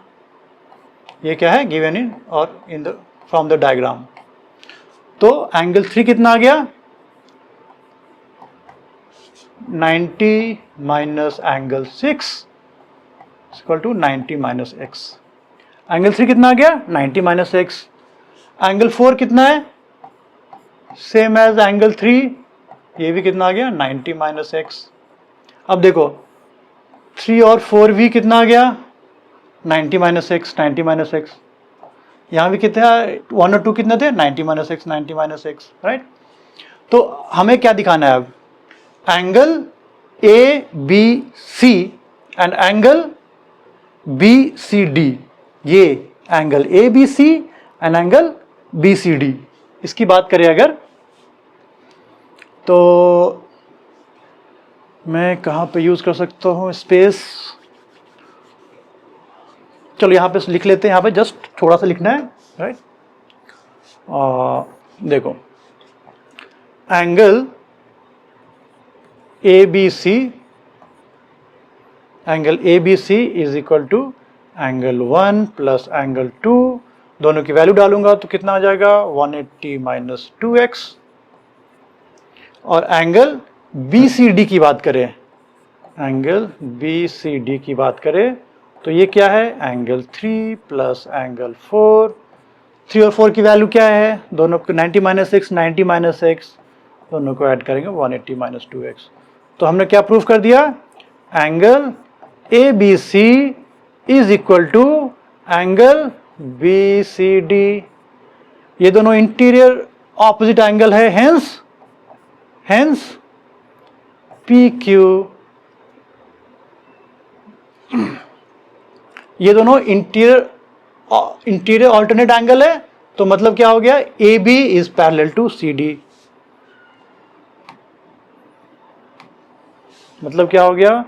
Speaker 1: ये क्या है, गिवन इन और in the from the diagram. तो एंगल 3 कितना आ गया 90 minus angle 6 equal to 90 minus x. Angle 3 कितना आ गया 90 माइनस एक्स। एंगल 4 कितना है, सेम एज एंगल 3, ये भी कितना आ गया 90 माइनस एक्स। अब देखो 3 और 4 भी कितना आ गया 90 माइनस एक्स, 90 माइनस एक्स। यहाँ भी कितना 1 और 2 कितने थे 90 minus X, 90 minus X, right. तो हमें क्या दिखाना है अब, angle A B C and angle B C D, ये angle A B C and angle BCD। इसकी बात करें अगर, तो मैं कहाँ पे यूज़ कर सकता हूँ स्पेस, चलो यहाँ पे लिख लेते हैं, यहाँ पे जस्ट थोड़ा सा लिखना है, राइट। देखो angle ABC, angle ABC is equal to angle 1 plus angle 2, दोनों की वैल्यू डालूंगा तो कितना आ जाएगा 180 माइनस 2x। और एंगल BCD की बात करें, एंगल BCD की बात करें तो ये क्या है एंगल 3 प्लस एंगल 4। 3 और 4 की वैल्यू क्या है, दोनों को 90 माइनस एक्स, 90 माइनस एक्स, दोनों को ऐड करेंगे 180 माइनस 2x। तो हमने क्या प्रूफ कर दिया, angle ABC is equal to angle BCD। ये दोनों इंटीरियर ऑपोजिट एंगल है, हेंस PQ, ये दोनों इंटीरियर ऑल्टरनेट एंगल है, तो मतलब क्या हो गया AB is parallel to CD। मतलब क्या हो गया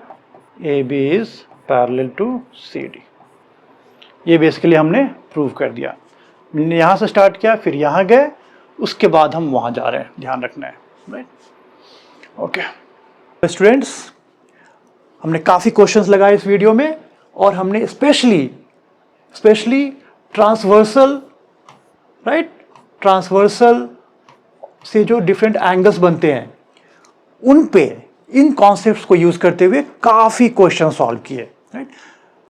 Speaker 1: AB is parallel to CD। ये बेसिकली हमने प्रूव कर दिया। हमने यहाँ से स्टार्ट किया, फिर यहाँ गए, उसके बाद हम वहाँ जा रहे हैं, ध्यान रखना है, राइट। ओके स्टूडेंट्स, हमने काफ़ी क्वेश्चंस लगाए इस वीडियो में, और हमने स्पेशली ट्रांसवर्सल, राइट, ट्रांसवर्सल से जो डिफरेंट एंगल्स बनते हैं उन पे इन कॉन्सेप्ट्स को यूज करते हुए काफ़ी क्वेश्चन सॉल्व किए, राइट।